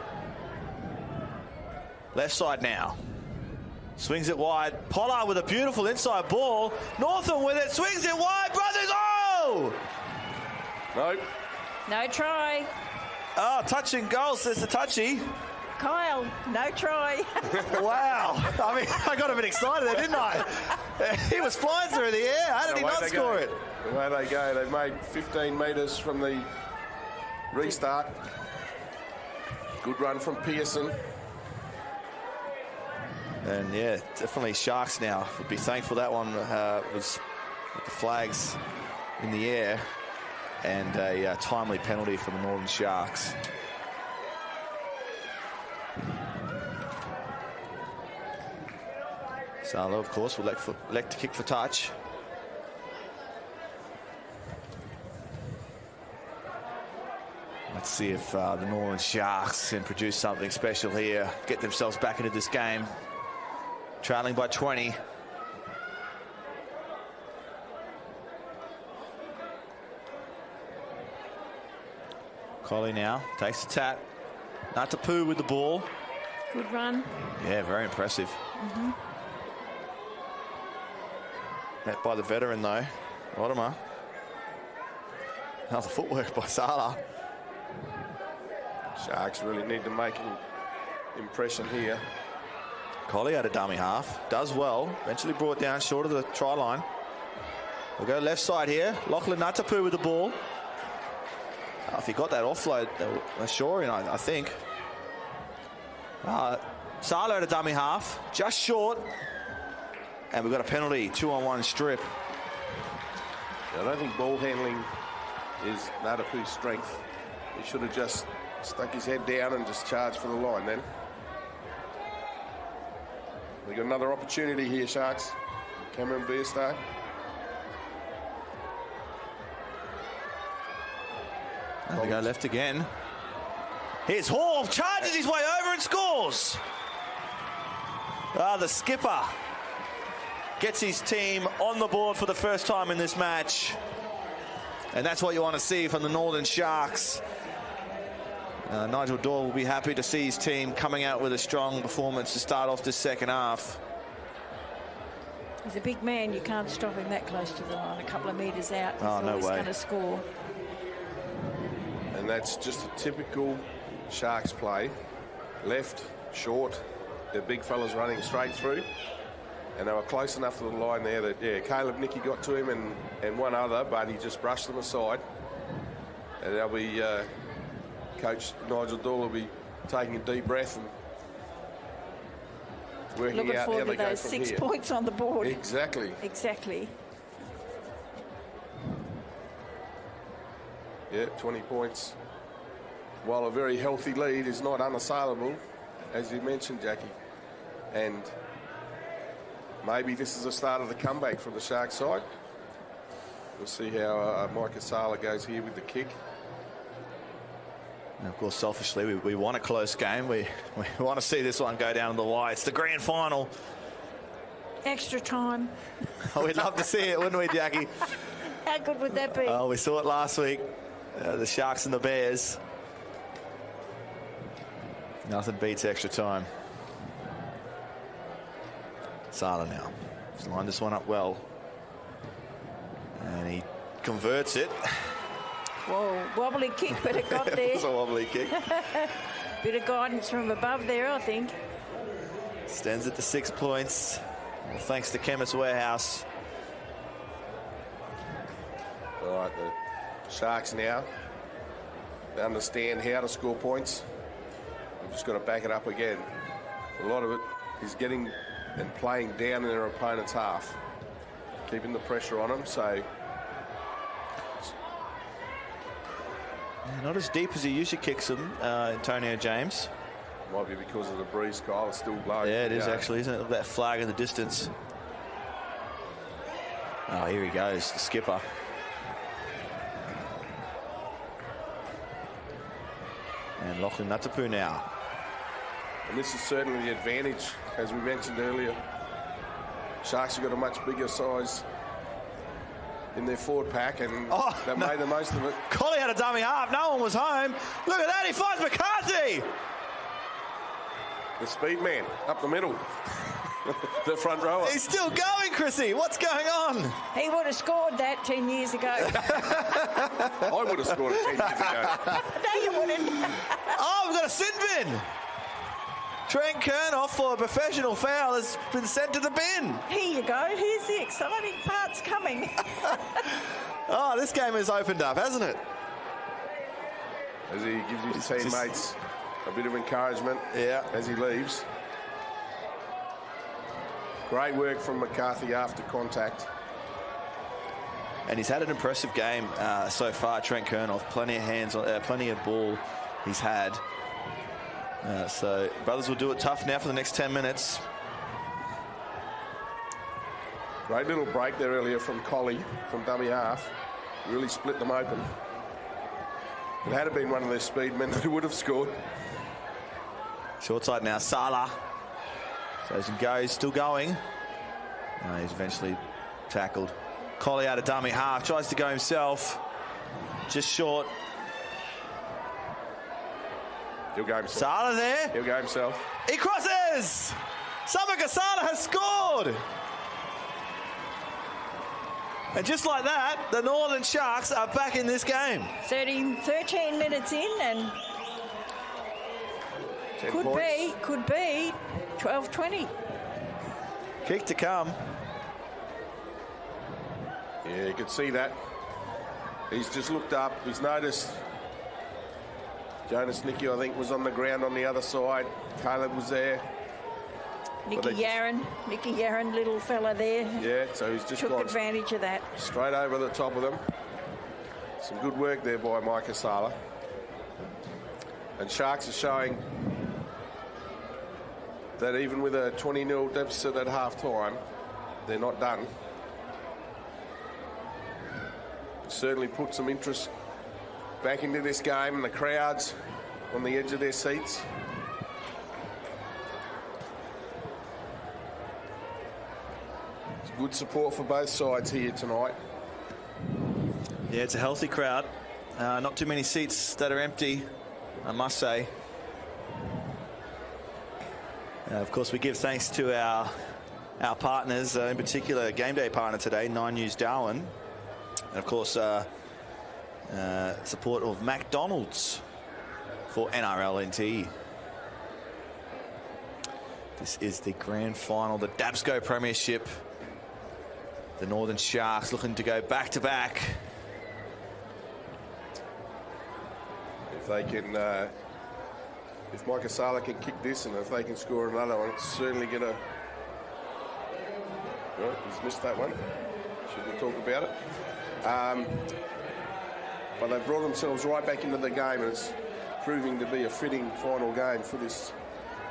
Left side now. Swings it wide. Pollard with a beautiful inside ball. Northam with it. Swings it wide. Brothers, oh! Nope. No try. Oh, touching goal, says the touchy. Kyle, no try. Wow. I mean, I got a bit excited there, didn't I? He was flying through the air. How did he not score it? The way they go. They've made 15 metres from the restart. Good run from Pearson. And yeah, definitely Sharks now would be thankful that one was with the flags in the air, and a timely penalty for the Northern Sharks. Salo, of course, will elect to kick for touch. Let's see if the Northern Sharks can produce something special here, get themselves back into this game. Trailing by 20. Collie now takes the tap. Natapu with the ball. Good run. Yeah, very impressive. Met by the veteran, though. Rodimer. Another footwork by Salah. Sharks really need to make an impression here. Collie out of dummy half. Does well. Eventually brought down short of the try line. We'll go left side here. Lachlan Natapu with the ball. If he got that offload, sure, I think. Salah out of dummy half. Just short. And we've got a penalty. 2-on-1 strip. I don't think ball handling is Natapu's strength. He should have just stuck his head down and just charged for the line then. We've got another opportunity here, Sharks. Cameron Bairstow. They go left again. Here's Hall, charges his way over and scores. The skipper gets his team on the board for the first time in this match. And that's what you want to see from the Northern Sharks. Nigel Doyle will be happy to see his team coming out with a strong performance to start off this second half. He's a big man. You can't stop him that close to the line. A couple of metres out, he's always going to score. And that's just a typical Sharks play. Left, short, their big fellas running straight through. And they were close enough to the line there that, yeah, Caleb Nicky got to him and one other, but he just brushed them aside. And they'll be, Coach Nigel Doyle will be taking a deep breath and working looking out how forward they to go those from 6 here. points on the board. Exactly. Exactly. Yeah, 20 points. While a very healthy lead is not unassailable, as you mentioned, Jackie. And maybe this is the start of the comeback from the Sharks side. We'll see how Mike Asala goes here with the kick. And of course, selfishly, we want a close game. We want to see this one go down to the wire. It's the grand final. Extra time. We'd love to see it, wouldn't we, Jackie? How good would that be? Oh, we saw it last week. The Sharks and the Bears. Nothing beats extra time. Sala now. He's lined this one up well. And he converts it. Whoa, wobbly kick, but it got there. It was a wobbly kick. Bit of guidance from above there, I think. Stands it to 6 points. Well, thanks to Chemist Warehouse. All right, the Sharks now, they understand how to score points. We've just got to back it up again. A lot of it is getting and playing down in their opponent's half, keeping the pressure on them. So not as deep as he usually kicks them, Antonio James. Might be because of the breeze, Kyle. It's still blowing. Yeah, it is actually, isn't it? That flag in the distance. Oh, here he goes, the skipper. And Lachlan Natapu now. And this is certainly the advantage, as we mentioned earlier. Sharks have got a much bigger size in their forward pack, and they've made the most of it. Collie had a dummy half. No one was home. Look at that. He finds McCarthy. The speed man up the middle. The front rower. He's still going, Chrissy. What's going on? He would have scored that 10 years ago. I would have scored it 10 years ago. No, you wouldn't. Oh, we've got a sin bin. Trent Kernoff, for a professional foul, has been sent to the bin. Here you go. Here's the exciting parts coming. Oh, this game has opened up, hasn't it? As he gives his teammates a bit of encouragement as he leaves. Great work from McCarthy after contact. And he's had an impressive game so far, Trent Kernoff. Plenty of hands, plenty of ball he's had. So Brothers will do it tough now for the next 10 minutes. Great little break there earlier from Collie from dummy half. Really split them open. It had been one of their speedmen who would have scored. Short side now, Sala. So as he goes, still going. He's eventually tackled. Collie out of dummy half, tries to go himself. Just short. He'll go himself. Sala there. He'll go himself. He crosses! Samaka Sala has scored! And just like that, the Northern Sharks are back in this game. 13 minutes in, and could be 12-20. Kick to come. Yeah, you could see that. He's just looked up. He's noticed Jonas Nicky, I think, was on the ground on the other side. Caleb was there. Nicky Yarran, little fella there. Yeah, so he's just took advantage of that. Straight over the top of them. Some good work there by Mike Asala. And Sharks are showing that even with a 20-0 deficit at half-time, they're not done. Certainly put some interest back into this game, and the crowds on the edge of their seats. It's good support for both sides here tonight. Yeah, it's a healthy crowd. Not too many seats that are empty, I must say. Of course, we give thanks to our partners, in particular, game day partner today, 9 News Darwin. And, of course, support of McDonald's for NRL NT. This is the grand final, the DABSCO Premiership. The Northern Sharks looking to go back-to-back. If they can, if Micah Sala can kick this, and if they can score another one, it's certainly going to... Well, he's missed that one. Should we talk about it? But they've brought themselves right back into the game, and it's proving to be a fitting final game for this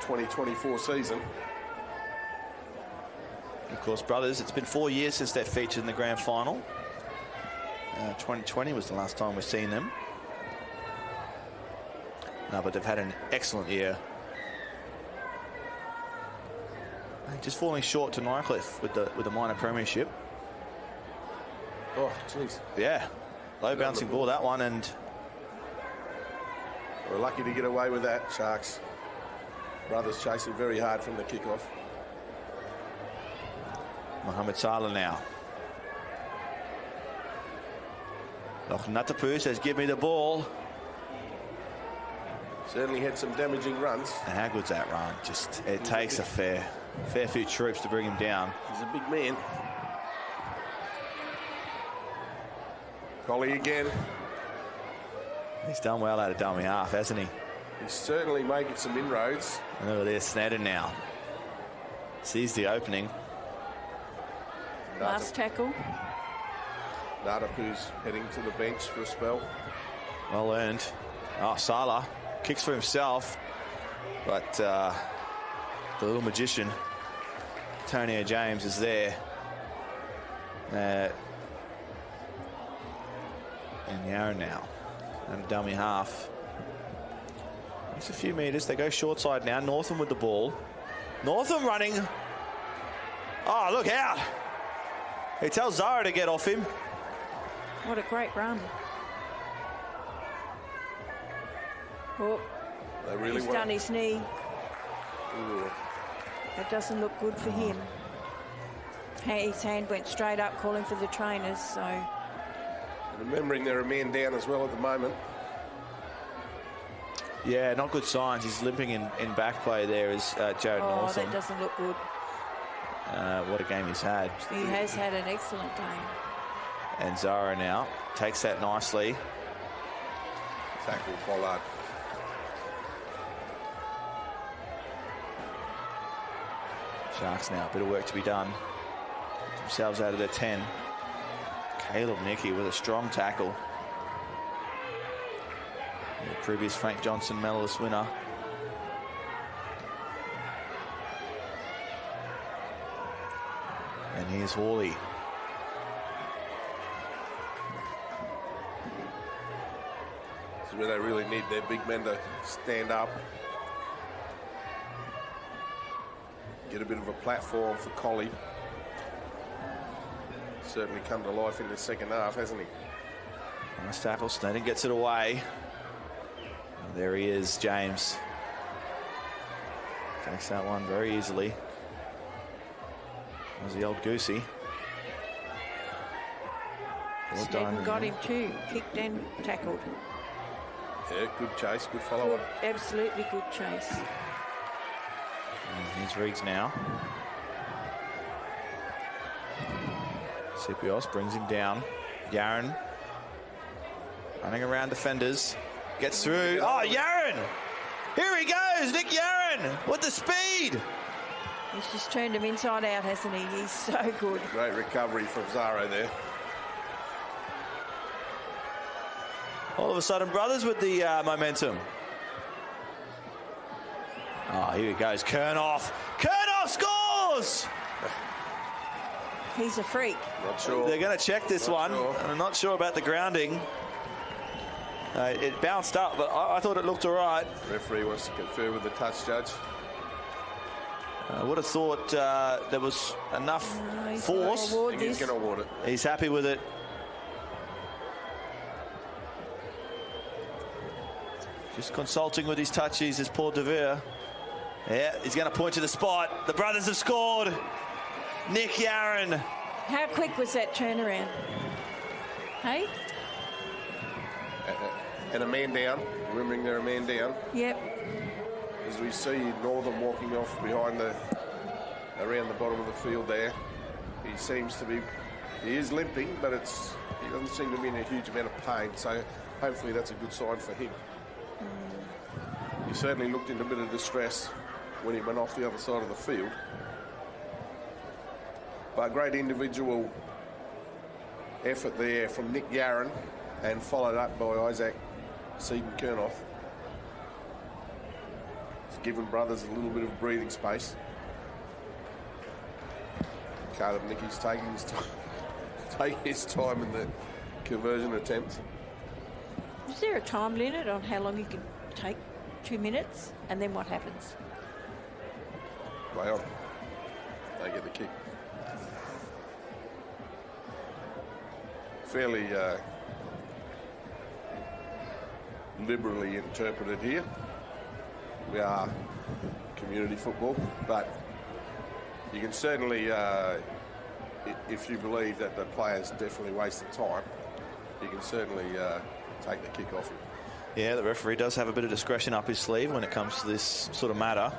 2024 season. Of course, brothers, it's been 4 years since they've featured in the grand final. 2020 was the last time we've seen them. No, but they've had an excellent year. Just falling short to Nycliffe with the minor premiership. Oh, jeez. Yeah, low bouncing ball, that one, and... We're lucky to get away with that, Sharks. Brothers chasing very hard from the kickoff. Mohamed Salah now. Natapu says, give me the ball. Certainly had some damaging runs. And how good's that run? Just, it takes a fair few troops to bring him down. He's a big man. Collie again. He's done well out of dummy half, hasn't he? He's certainly making some inroads. And look at this, Sneddon now. Sees the opening. Last tackle. Natapu's heading to the bench for a spell. Well earned. Oh, Salah kicks for himself. But the little magician, Antonio James, is there. And Yarra now. And a dummy half. It's a few meters. They go short side now. Northam with the ball. Northam running. Oh, look out. He tells Zara to get off him. What a great run. Oh, they really he's done his knee. Ooh. That doesn't look good for him. His hand went straight up, calling for the trainers, so... Remembering they're a man down as well at the moment. Yeah, not good signs. He's limping in back play there is Jared Northam. Oh, that doesn't look good. What a game he's had. He has had an excellent game. And Zara now takes that nicely. Tackle Pollard. Sharks now, a bit of work to be done. Themselves out of their 10. Caleb Nicky with a strong tackle. The previous Frank Johnson medalist winner. And here's Hawley. This is where they really need their big men to stand up. Get a bit of a platform for Collie. Certainly come to life in the second half, hasn't he? Nice tackle. Sneddon gets it away. And there he is, James. Takes that one very easily. That was the old Goosey. Sneddon got him too. Kicked and tackled. Yeah, good chase, good follow-up. Absolutely good chase. And here's Riggs now. Cipios brings him down. Yaron running around defenders. Gets through. Oh, Yaron! Here he goes, Nick Yaron with the speed. He's just turned him inside out, hasn't he? He's so good. Great recovery from Zaro there. All of a sudden, brothers with the momentum. Oh, here he goes. Kurnoff. Kurnoff scores! he's a freak. Not sure. They're going to check this one. Sure. I'm not sure about the grounding. It bounced up, but I thought it looked all right. Referee wants to confer with the touch judge. I would have thought there was enough force. I think he's going to award it. He's happy with it. Just consulting with his touchies is Paul DeVere. Yeah, he's going to point to the spot. The brothers have scored. Nick Yarran. How quick was that turnaround? Hey? And a man down. Remembering they're a man down. Yep. As we see Northern walking off behind around the bottom of the field there. He seems to be, he is limping, but he doesn't seem to be in a huge amount of pain. So hopefully that's a good sign for him. He certainly looked in a bit of distress when he went off the other side of the field. But great individual effort there from Nick Yarran and followed up by Isaac Seaton-Kernoth. It's given brothers a little bit of breathing space. Caleb Nicky's taking his time in the conversion attempt. Is there a time limit on how long you can take? 2 minutes, and then what happens? Way on. They get the kick. Fairly liberally interpreted here. We are community football, but you can certainly, if you believe that the players definitely wasted time, you can certainly take the kick off him. Yeah, the referee does have a bit of discretion up his sleeve when it comes to this sort of matter.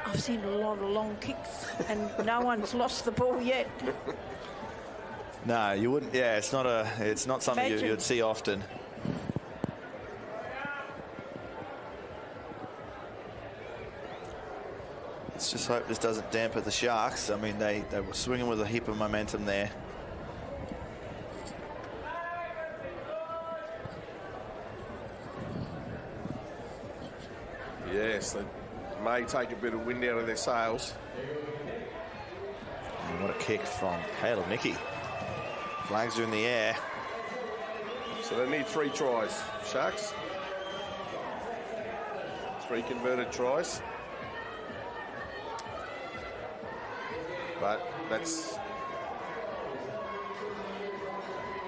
I've seen a lot of long kicks, and no one's lost the ball yet. No, you wouldn't. Yeah, it's not something you'd see often. Let's just hope this doesn't dampen the Sharks. I mean, they were swinging with a heap of momentum there. Yes, they may take a bit of wind out of their sails. And what a kick from Caleb Nicky. Flags are in the air. So they need 3 tries, Sharks. 3 converted tries. But that's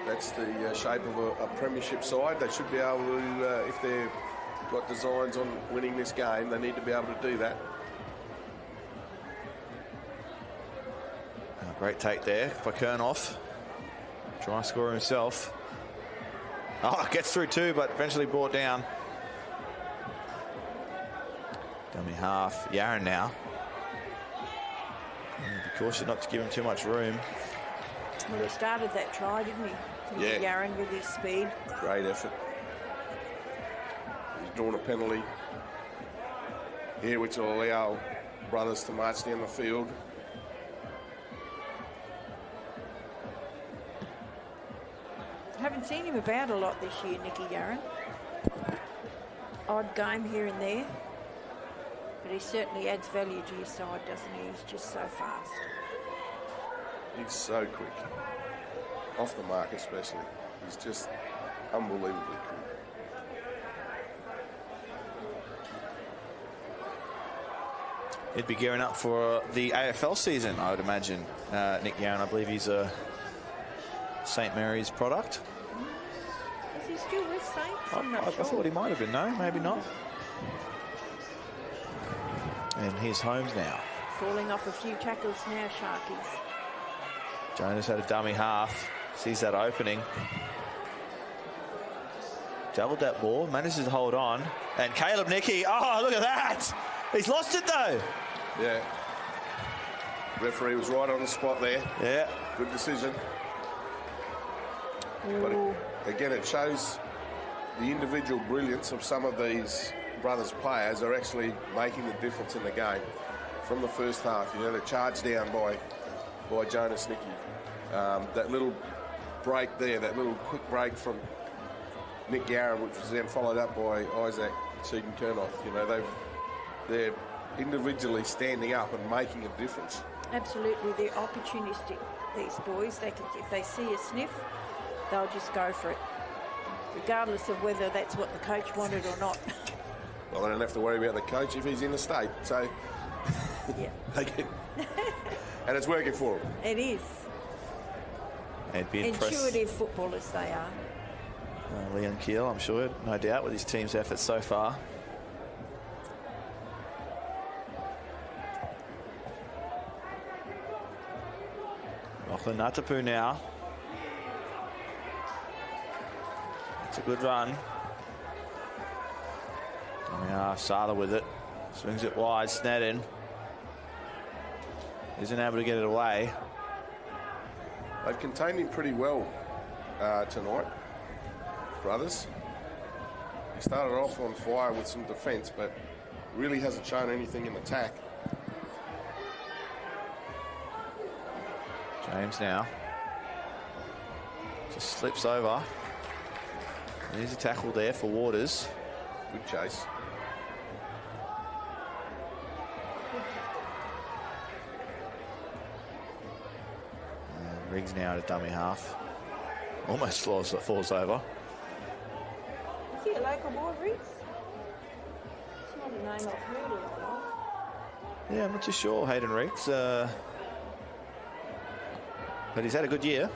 the shape of a premiership side. They should be able to, if they've got designs on winning this game, they need to be able to do that. Great take there by Kernoth. Try scorer himself. Oh, gets through too, but eventually brought down. Dummy half. Yarran now. Be cautious not to give him too much room. Well, he started that try, didn't he? Yeah. Yarran with his speed. Great effort. He's drawn a penalty here, which will allow brothers to march down the field. Haven't seen him about a lot this year, Nicky Yarran. Odd game here and there. But he certainly adds value to your side, doesn't he? He's just so fast. He's so quick. Off the mark especially. He's just unbelievably quick. He'd be gearing up for the AFL season, I would imagine. Nick Yarran, I believe he's a St. Mary's product. Is he still with Saints? I'm not I sure. thought he might have been. No, maybe not. And here's Holmes now. Falling off a few tackles now, Sharkies. Jonas had a dummy half. Sees that opening. Doubled that ball. Manages to hold on. And Caleb Nicky. Oh, look at that. He's lost it, though. Yeah. Referee was right on the spot there. Yeah. Good decision. Ooh. But again, it shows the individual brilliance of some of these brothers players are actually making the difference in the game. From the first half, you know, the charge down by Jonas Nicky. That little break there, that little quick break from Nick Yarran, which was then followed up by Isaac Seaton-Kernoth. You know, they're individually standing up and making a difference. Absolutely, they're opportunistic, these boys. If they see a sniff, they'll just go for it, regardless of whether that's what the coach wanted or not. Well, they don't have to worry about the coach if he's in the state, so Yeah. And it's working for them. It is. They'd be impressed. Intuitive footballers they are. Leon Keel, I'm sure, no doubt, with his team's efforts so far. Lachlan Ngatapu now. It's a good run. Now Sala with it. Swings it wide, Snedden. Isn't able to get it away. They've contained him pretty well tonight, brothers. He started off on fire with some defence, but really hasn't shown anything in attack. James now. Just slips over. There's a tackle there for Waters. Good chase. Riggs now at a dummy half. Almost falls over. Is he a local boy, Riggs? It's not a name I've heard of. Yeah, I'm not too sure, Hayden Riggs. But he's had a good year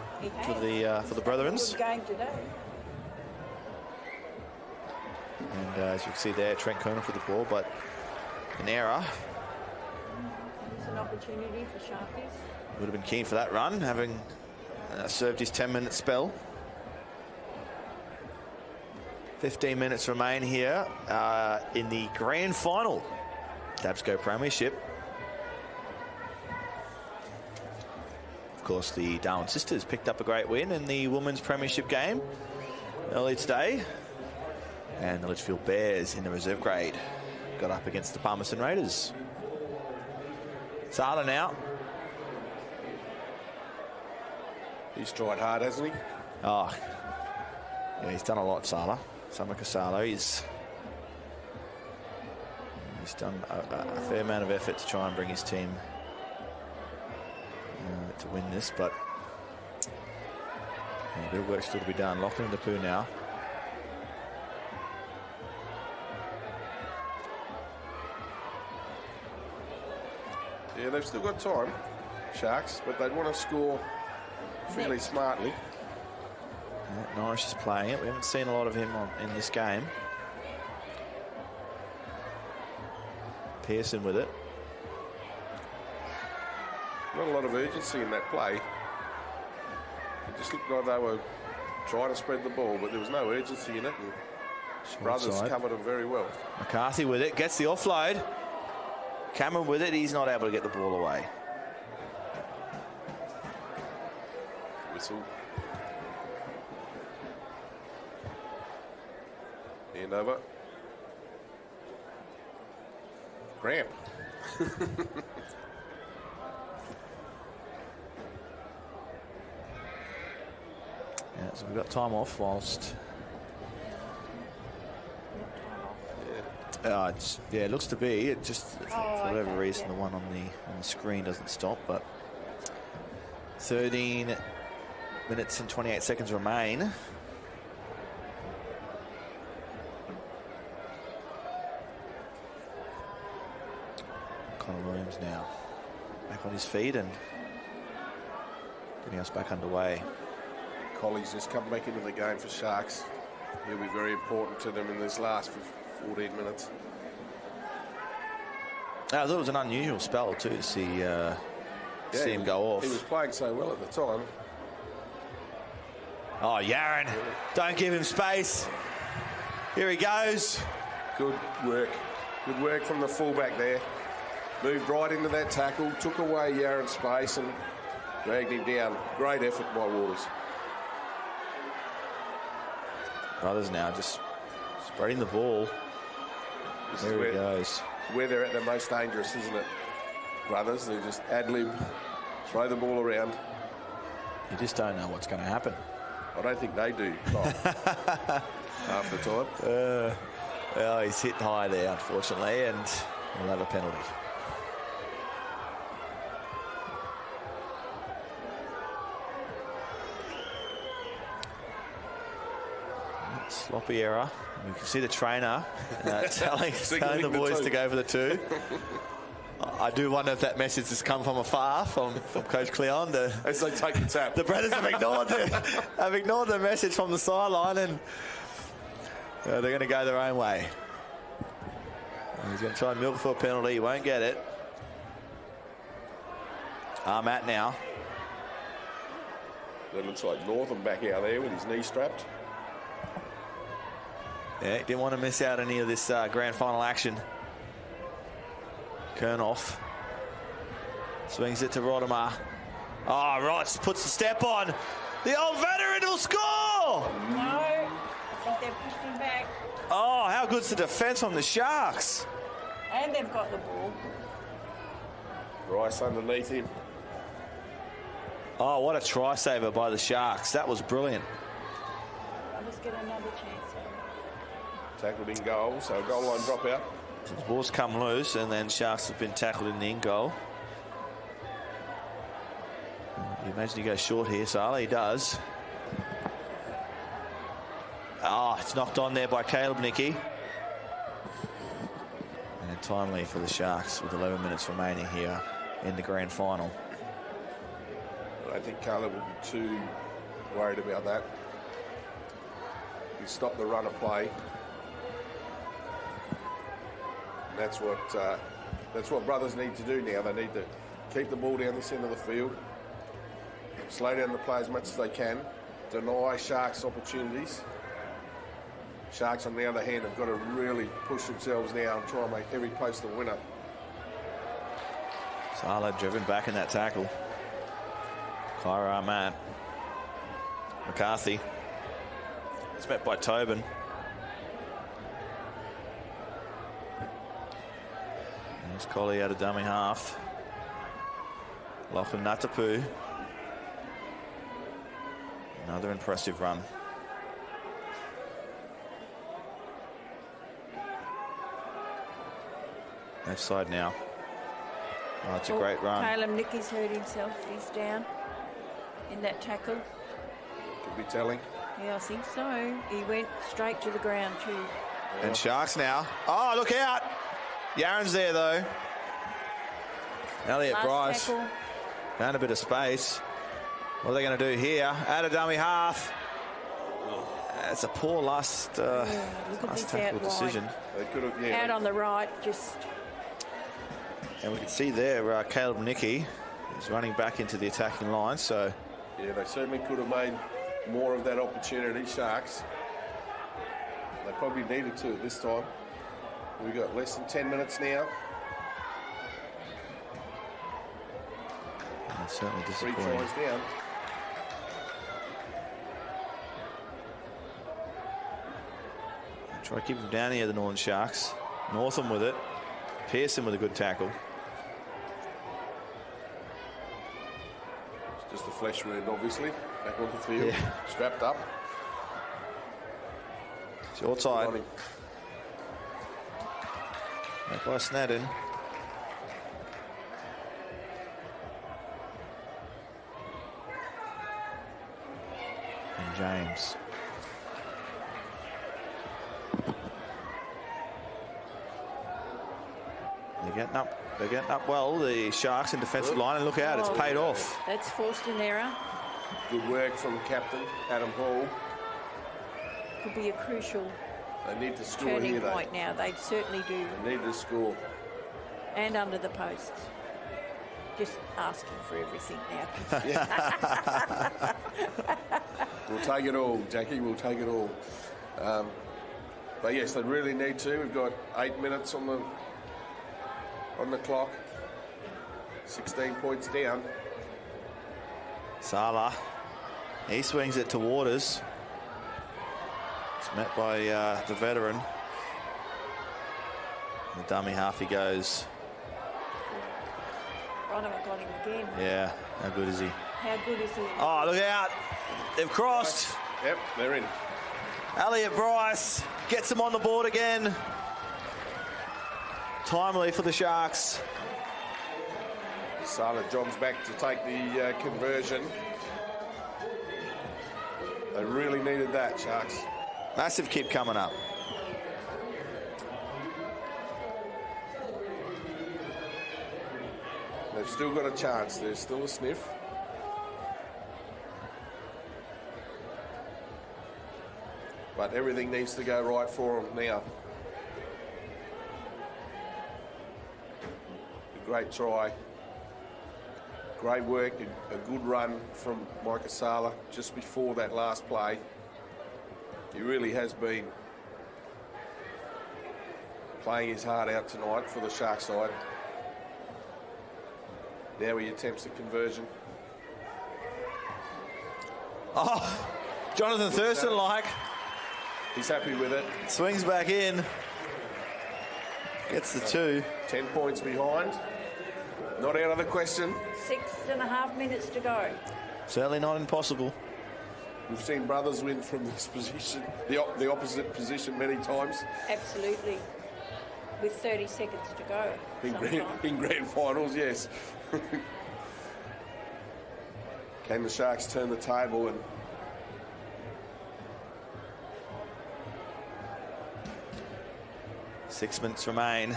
for the Brethrens. Good game today. And as you can see there, Trent Kerner for the ball, but an error. It's an opportunity for Sharkies. Would have been keen for that run, having served his 10-minute spell. 15 minutes remain here in the grand final, DABSCO Premiership. Of course, the Darwin sisters picked up a great win in the women's Premiership game early today. And the Litchfield Bears in the reserve grade got up against the Palmerston Raiders. Sala now. He's tried hard, hasn't he? Oh, yeah, he's done a lot, Sala. Samaka Sala, he's done a fair amount of effort to try and bring his team to win this, but a bit of work still to be done. Lachlan Ngatapu now. Yeah, they've still got time, Sharks, but they'd want to score fairly smartly. Yeah, Norris is playing it. We haven't seen a lot of him in this game. Pearson with it. Not a lot of urgency in that play. It just looked like they were trying to spread the ball, but there was no urgency in it. And Brothers covered them very well. McCarthy with it, gets the offload. Cameron with it, he's not able to get the ball away. Whistle. Hand over. Cramp. Yeah, so we've got time off whilst... it looks to be. It just, for whatever reason, the one on the screen doesn't stop. But 13 minutes and 28 seconds remain. Connor Williams now back on his feet and getting us back underway. Colley's just come back into the game for Sharks. He'll be very important to them in this last 14 minutes. I thought it was an unusual spell too to see him go off. He was playing so well at the time. Oh, Yaron, don't give him space. Here he goes. Good work. Good work from the fullback there. Moved right into that tackle, took away Yaron's space and dragged him down. Great effort by Waters. Brothers now just spreading the ball. There he goes. Where they're at their most dangerous, isn't it? Brothers, they just ad-lib, throw the ball around. You just don't know what's going to happen. I don't think they do. Half the time. Well, he's hit high there, unfortunately, and we'll have a penalty. Sloppy error. You can see the trainer telling the boys to go for the 2. I do wonder if that message has come from afar, from Coach Cleon. As they take the tap. The brothers have ignored the message from the sideline, and they're going to go their own way. And he's going to try and milk for a penalty. He won't get it. Matt now. That looks like Northam back out there with his knee strapped. Yeah, didn't want to miss out any of this grand final action. Kernoff swings it to Rodimer. Oh, Rots puts the step on. The old veteran will score! No, I think they've pushed him back. Oh, how good's the defence from the Sharks? And they've got the ball. Rice underneath him. Oh, what a try saver by the Sharks. That was brilliant. Let's get another chance. Tackled in goal, so goal line drop out. The ball's come loose, and then Sharks have been tackled in the in goal. You imagine he goes short here, Sala. He does. Oh, it's knocked on there by Caleb Nicky. And timely for the Sharks with 11 minutes remaining here in the grand final. I don't think Caleb will be too worried about that. He stopped the run of play. That's what brothers need to do now. They need to keep the ball down the centre of the field, slow down the play as much as they can, deny Sharks opportunities. Sharks, on the other hand, have got to really push themselves now and try and make every post a winner. Sala driven back in that tackle. Kyra Matt. McCarthy. It's met by Tobin. There's Collie out of dummy half. Lachlan Natapu. Another impressive run. Left side now. Oh, it's a great run. Caleb Nicky's hurt himself. He's down in that tackle. Could be telling. Yeah, I think so. He went straight to the ground too. And Sharks now. Oh, look out. Yaron's there, though. Elliot Bryce Tackle. found a bit of space. What are they going to do here? Out of dummy half. It's a poor last tackle decision. They could have, Out on the right, just... And we can see there, Caleb Nicky is running back into the attacking line, so... Yeah, they certainly could have made more of that opportunity, Sharks. They probably needed to at this time. We've got less than 10 minutes now. That's certainly 3 disappointing. tries down. Try to keep them down here, the Northern Sharks. Northam with it. Pearson with a good tackle. It's just a flesh wound, obviously. Back on the field, Yeah. strapped up. Short side. Running. Back by Snedden. And James. They're getting up well, the Sharks in defensive line, and look out, it's paid off. That's forced an error. Good work from captain Adam Hall. Could be a crucial They need to score turning here, point now. They certainly do. They need to score. And under the posts. Just asking for everything now. We'll take it all, Jackie. We'll take it all. But yes, they really need to. We've got 8 minutes on the clock. 16 points down. Sala, he swings it to Waters. It's met by the veteran. The dummy half he goes. Ronimer got him again. Yeah, how good is he? How good is he? Oh, look out. They've crossed. Yep, they're in. Elliot Bryce gets them on the board again. Timely for the Sharks. Sala jogs back to take the conversion. They really needed that, Sharks. Massive kick coming up. They've still got a chance. There's still a sniff. But everything needs to go right for them now. A great try. Great work, a good run from Micah Sala just before that last play. He really has been playing his heart out tonight for the Shark side. Now he attempts the conversion. Oh, Jonathan Thurston like. He's happy with it. Swings back in. Gets the 2. 10 points behind. Not out of the question. 6.5 minutes to go. Certainly not impossible. We've seen brothers win from this position, the opposite position many times. Absolutely. With 30 seconds to go. In grand finals, yes. Can the Sharks turn the table and 6 minutes remain.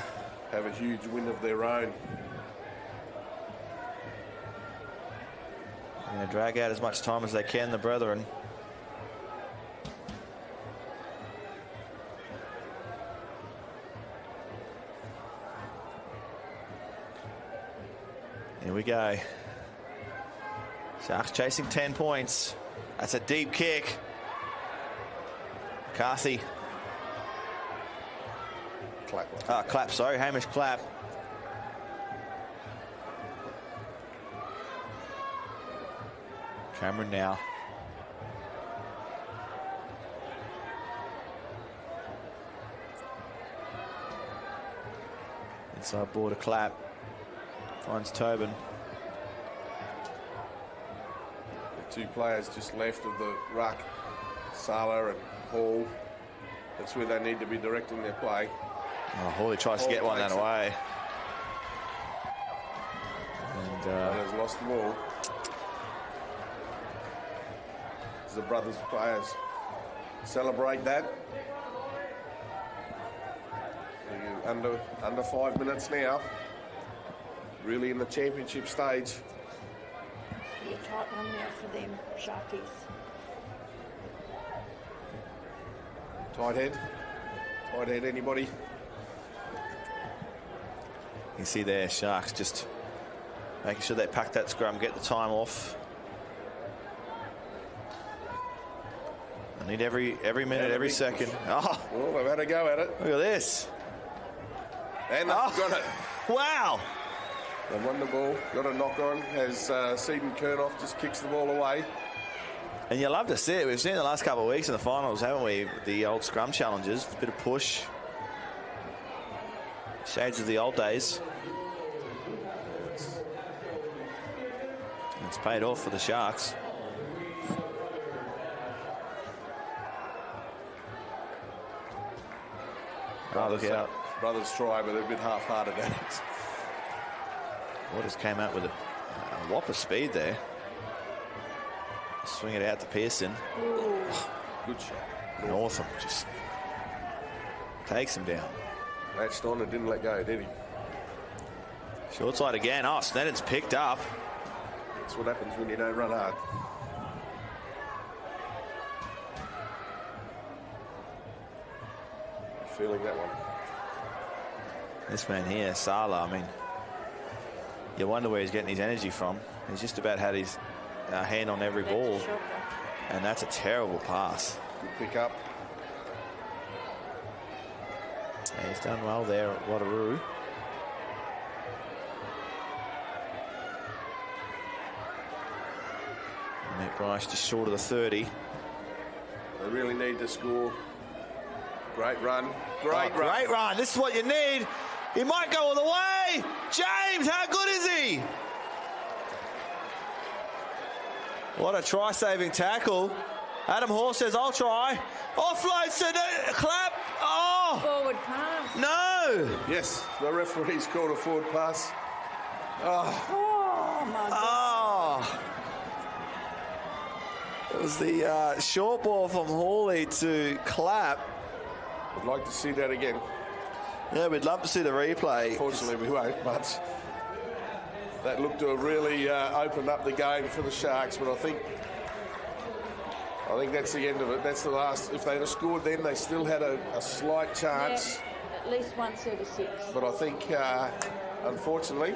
Have a huge win of their own? Yeah, drag out as much time as they can, the brethren. Here we go. Sharks chasing 10 points. That's a deep kick. McCarthy. Clapp, sorry. Hamish Clapp. Cameron now. Inside border Clapp. Finds Tobin. The 2 players just left of the ruck, Sala and Hall. That's where they need to be directing their play. Oh, Hawley tries to get one that away. And has lost the ball. As the brothers players celebrate that. Under 5 minutes now. Really in the championship stage. Be a tight one now for them, Sharkies. Tight head, anybody? you see there, Sharks just making sure they pack that scrum, get the time off. I need every minute, every second. Oh, well, they've had a go at it. Look at this. And they've got it. Wow. They've won the ball, got a knock on, as Seaton Kernoff just kicks the ball away. And you love to see it. We've seen it the last couple of weeks in the finals, haven't we? The old scrum challenges, a bit of push. Shades of the old days. It's paid off for the Sharks. Oh, look out. Brothers try, but they're a bit half-hearted at it. Waters came out with a whopper speed there. Swing it out to Pearson. Ooh. Good shot. Northam just takes him down. Latched on and didn't let go, did he? Short side again. Oh, Snedden's picked up. That's what happens when you don't run hard. Feeling that one. This man here, Sala, I mean, you wonder where he's getting his energy from. He's just about had his hand on every ball. And that's a terrible pass. Good pick up. Yeah, he's done well there at Wateroo. Matt Bryce just short of the 30. They really need to score. Great run. Great run. This is what you need. He might go all the way. James, how good is he? What a try-saving tackle. Adam Hall says, I'll try. Offload to Clapp. Oh! Forward pass. No! Yes, the referee's called a forward pass. Oh, Oh, my God. Oh! It was the short ball from Hawley to Clapp. I'd like to see that again. Yeah, we'd love to see the replay. Fortunately, we won't, but that looked to have really opened up the game for the Sharks. But I think that's the end of it. That's the last. If they'd have scored then, they still had a slight chance. Yeah, at least 136. But I think, unfortunately,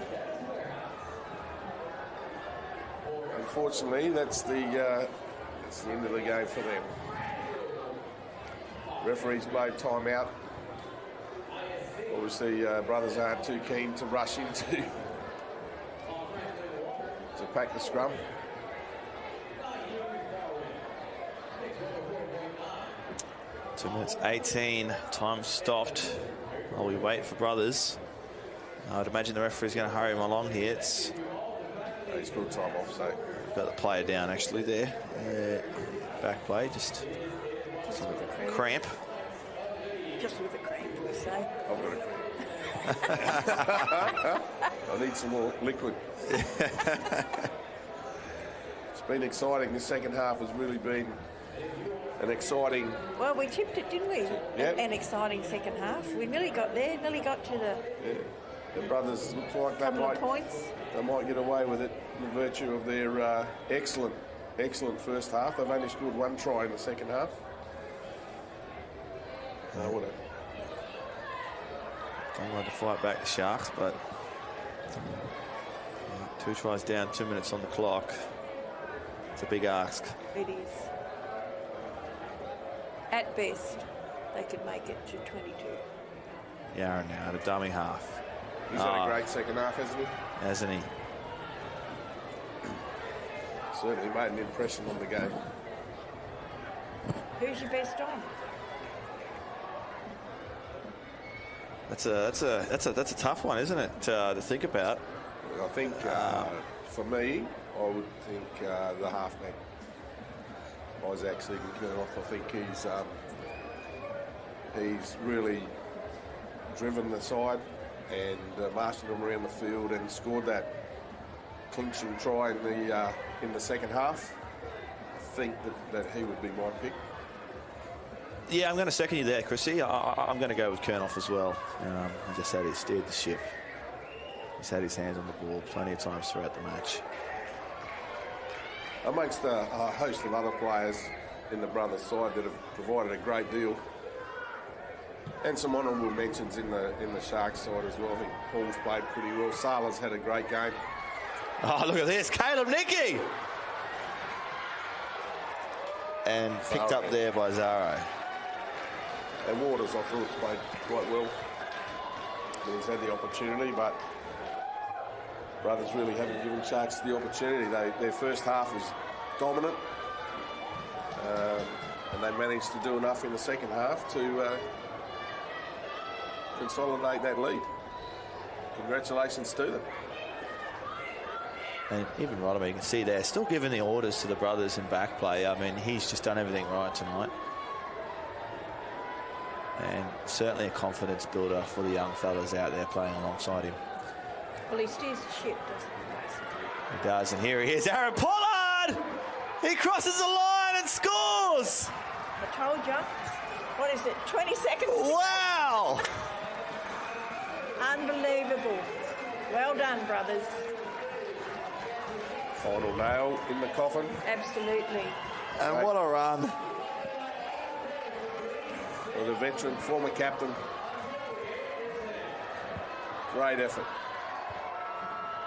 that's the end of the game for them. Referees played timeout. Obviously, brothers aren't too keen to rush into to pack the scrum. Two minutes 18. Time stopped while we wait for brothers. I'd imagine the referee's going to hurry him along here. He's good time off, so. Got the player down actually there. Back play, just with a cramp. Just with a cramp, we say. I've got a cramp. I need some more liquid. It's been exciting. The second half has really been an exciting... Well, we tipped it, didn't we? Yep. An exciting second half. We nearly got there, nearly got to the... Yeah. The brothers look like couple of points. They might get away with it in virtue of their excellent first half. They've only scored one try in the second half. Don't want to fight back the Sharks, but 2 tries down, 2 minutes on the clock. It's a big ask. It is. At best, they could make it to 22. Yaron now, the dummy half. He's had a great second half, hasn't he? Hasn't he? Certainly made an impression on the game. Who's your best on? That's a tough one, isn't it, to think about? I think for me, I would think the halfback, Isaac Segan-Kernoff. I think he's really driven the side and marshaled them around the field and scored that clinching try in the second half. I think that he would be my pick. Yeah, I'm going to second you there, Chrissy. I'm going to go with Kernoff as well. He just said he steered the ship. He's had his hands on the ball plenty of times throughout the match. Amongst a host of other players in the brothers' side that have provided a great deal. And some honourable mentions in the Sharks side as well. I think Paul's played pretty well. Sala's had a great game. Oh, look at this. Caleb Nicky! And picked up there by Zaro. And Waters, I thought, played quite well. He's had the opportunity, but brothers really haven't given Sharks the opportunity. Their first half was dominant. And they managed to do enough in the second half to consolidate that lead. Congratulations to them. And even Rotherham, you can see there, still giving the orders to the brothers in back play. I mean, he's just done everything right tonight. And certainly a confidence builder for the young fellas out there playing alongside him. Well, he steers the ship, doesn't he, basically? He does, and here he is, Aaron Pollard! He crosses the line and scores! I told you. What is it, 20 seconds? Wow! Unbelievable. Well done, brothers. Final nail in the coffin. Absolutely. And what a run. For the veteran, former captain. Great effort.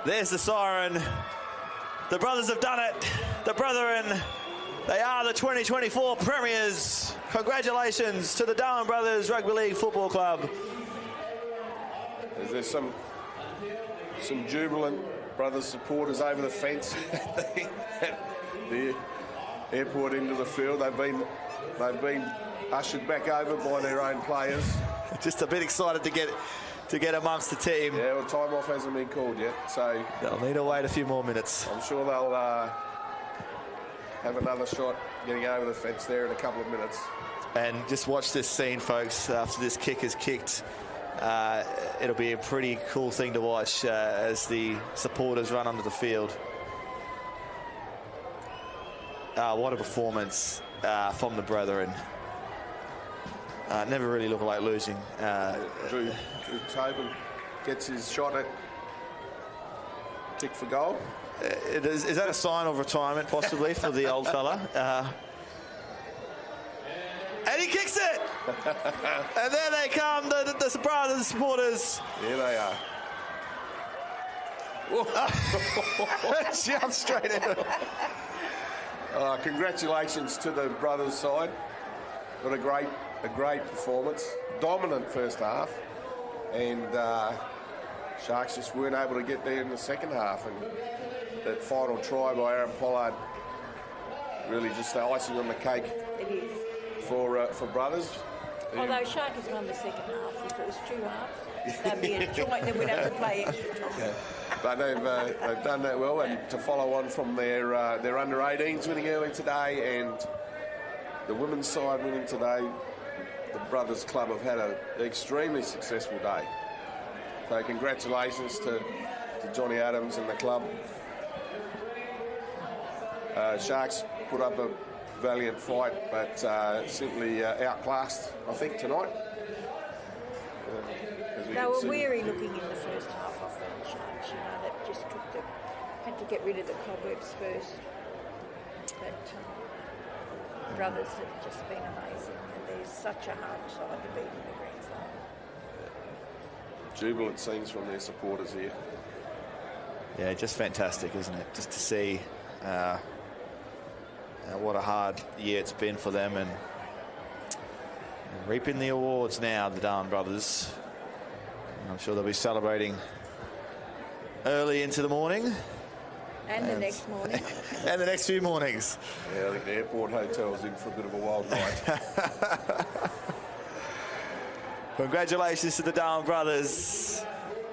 There's the siren. The brothers have done it. The brethren, they are the 2024 premiers. Congratulations to the Darwin Brothers Rugby League Football Club. There's some jubilant brothers supporters over the fence at the airport into the field. They've been ushered back over by their own players. Just a bit excited to get amongst the team. Yeah, well, time off hasn't been called yet, so they'll need to wait a few more minutes. I'm sure they'll have another shot getting over the fence there in a couple of minutes. And just watch this scene, folks. After this kick is kicked, it'll be a pretty cool thing to watch as the supporters run onto the field. what a performance from the brethren. Never really looked like losing. Drew Tobin gets his shot at kick for goal. Is that a sign of retirement, possibly, for the old fella? And he kicks it! And there they come, the brothers, the supporters. Here they are. Jump straight in. Congratulations to the brothers' side. Got a great performance. Dominant first half. And Sharks just weren't able to get there in the second half. And that final try by Aaron Pollard, really just the icing on the cake. It is. For brothers. Although Shark has won the second half. If it was 2 halves, that'd be a joint, then we'd have to play extra time. Yeah. But they've done that well, and to follow on from their under-18s winning early today, and the women's side winning today, the Brothers Club have had an extremely successful day. So congratulations to Johnny Adams and the club. Sharks put up a valiant fight, but simply outclassed, I think, tonight. They were weary looking in the first half off the Sharks, that just had to get rid of the cobwebs first. But Brothers have just been amazing, and they're such a hard side to beat in the grand final. Jubilant scenes from their supporters here. Yeah, just fantastic, isn't it? Just to see what a hard year it's been for them, and reaping the awards now, the Darwin brothers. And I'm sure they'll be celebrating early into the morning. And the next morning. And the next few mornings. Yeah, I think the airport hotel's in for a bit of a wild night. Congratulations to the Darwin brothers.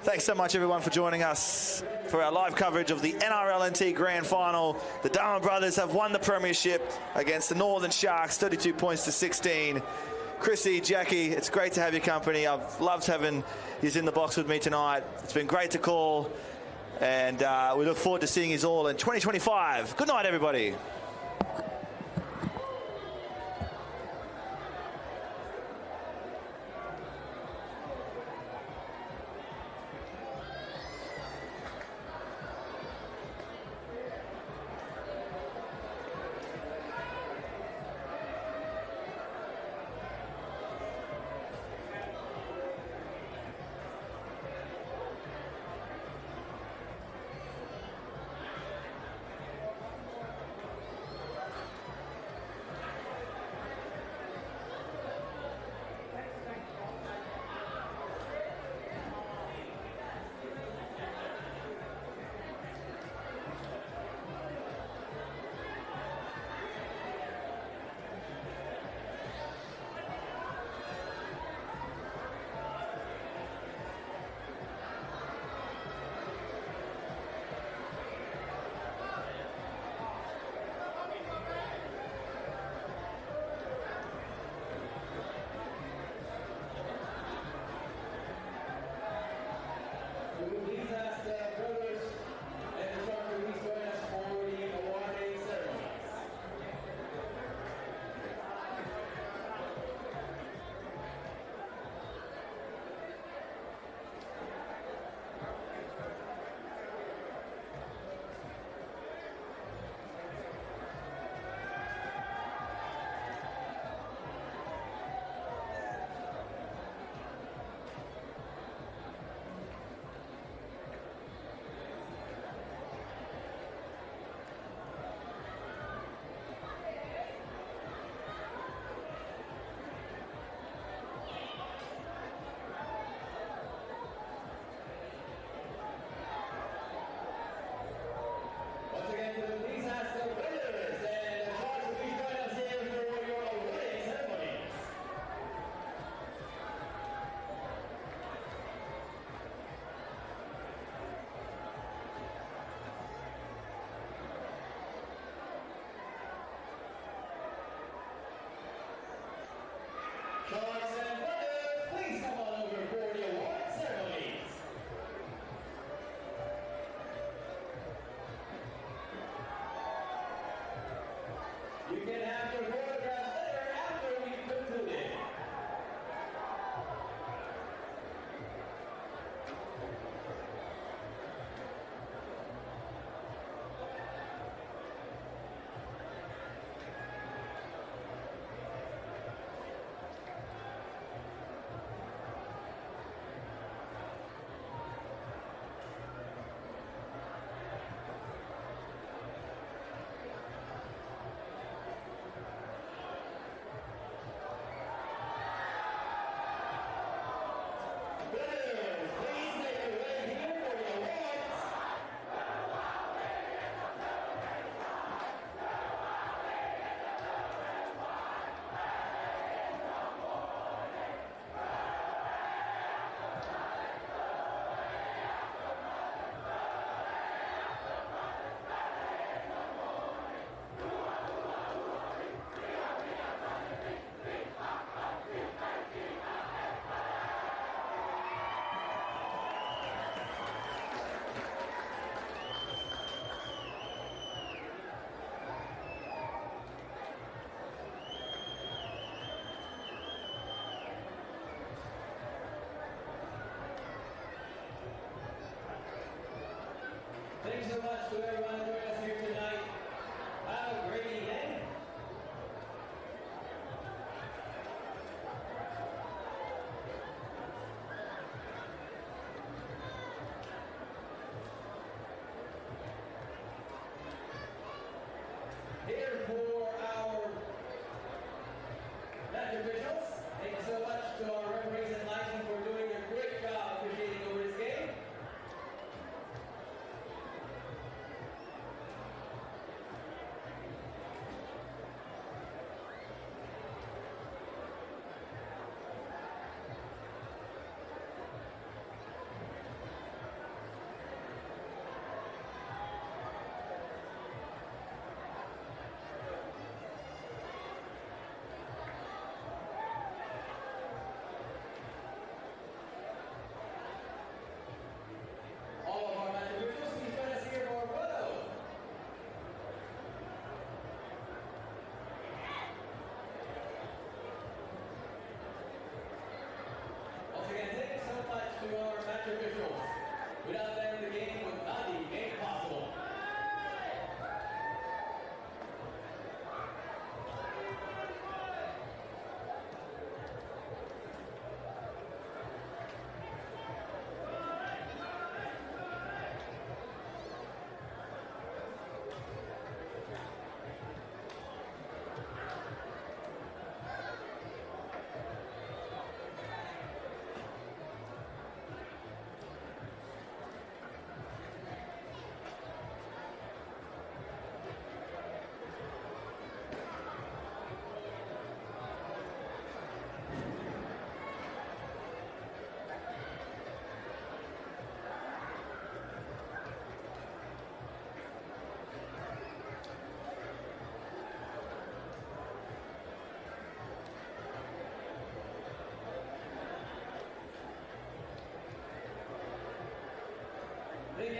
Thanks so much, everyone, for joining us for our live coverage of the NRL Grand Final. The Darwin brothers have won the Premiership against the Northern Sharks, 32 points to 16. Chrissy, Jackie, it's great to have your company. I've loved having you in the box with me tonight. It's been great to call, and we look forward to seeing you all in 2025. Good night, everybody.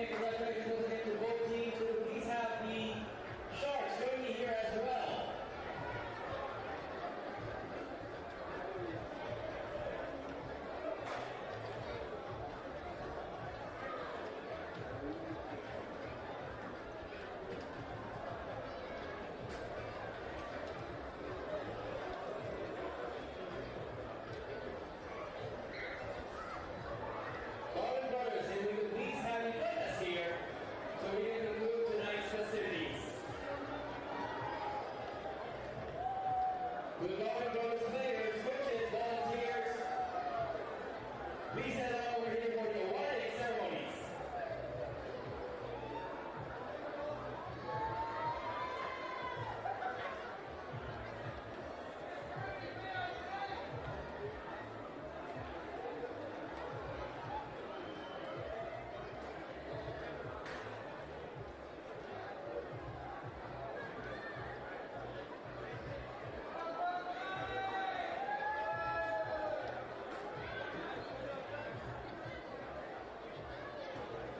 again, congratulations once again to both teams. Please have the Sharks join me here as well. Darwin brothers, if we could please have you join us here so we can conclude tonight's festivities. Will the Darwin brothers players, coaches, volunteers, please head on over here for the awarding ceremonies.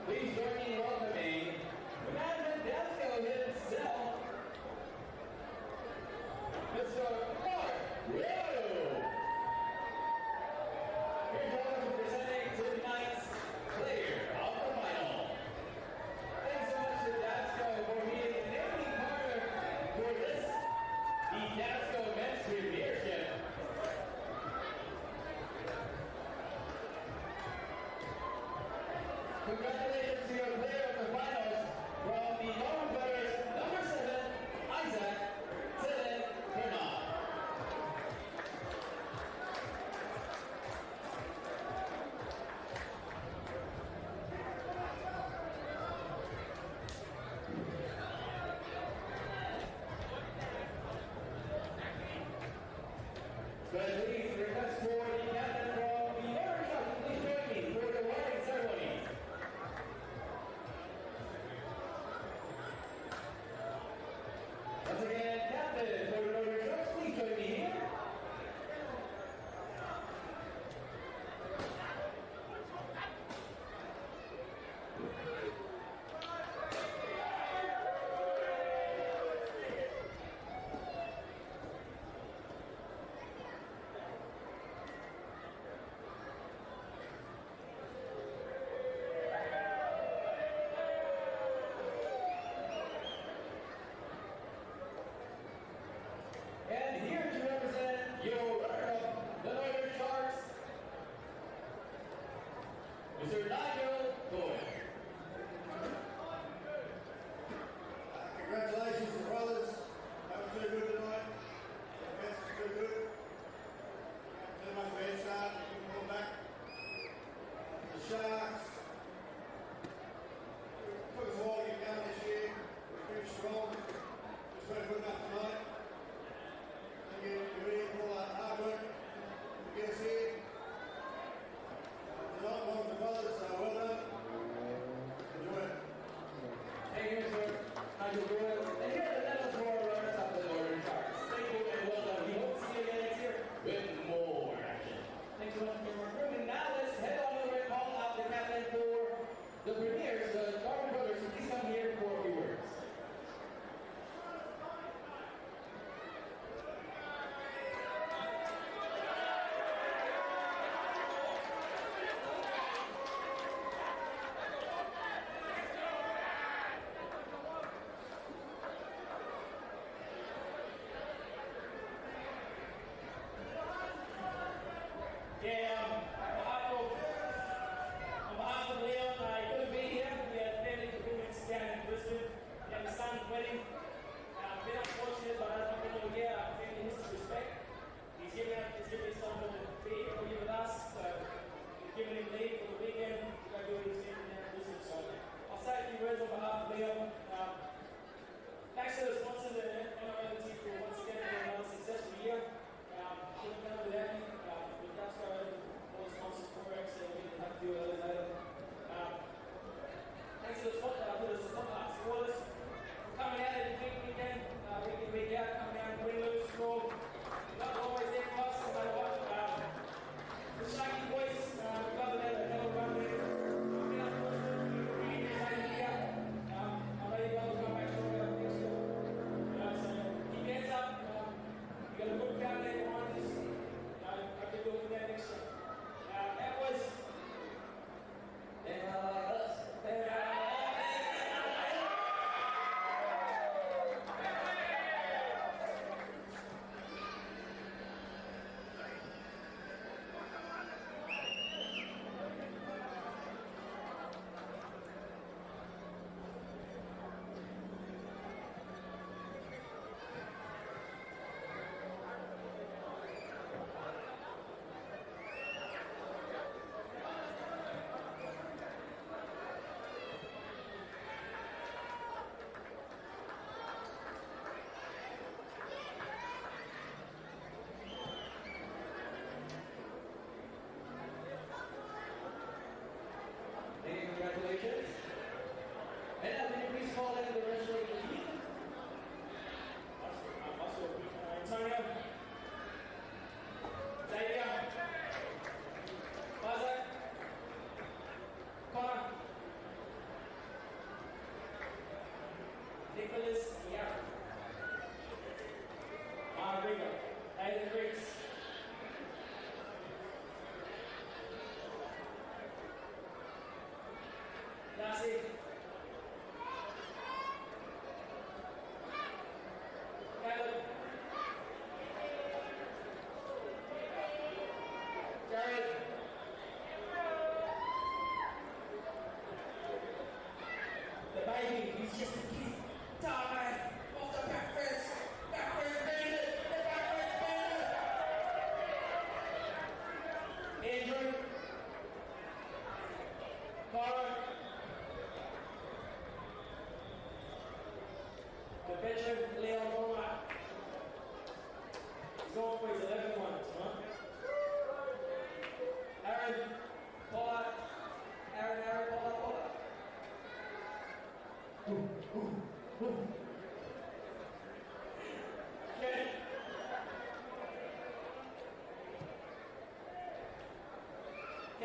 Please join me in welcoming Commander DABSCO himself, Mr. Mark Rowe. Here's honors for presenting tonight's player of the final. Thanks so much to DABSCO for being an enabling partner for this, the DABSCO Men's Premiership. Congratulations to your player of the finals from the Darwin brothers, number 7, Isaac Bernard. But please request for the captain from the Orange House, please join me for the awarding ceremony. Once again, captain for the Northern Sharks, please join me here. And here to represent your runner-up, the Northern Sharks, Mr. Nigel Boyd. Congratulations to the brothers. That was too good tonight. The best was too good. Too much of a head start. We can come back. The Sharks. It took us a while to get going this year. We finished strong. Just weren't good enough tonight. Thank you, everybody, for all that hard work to get us here. Tonight, one of the brothers, so well done.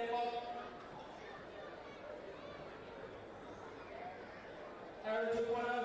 came up. Aaron took one out.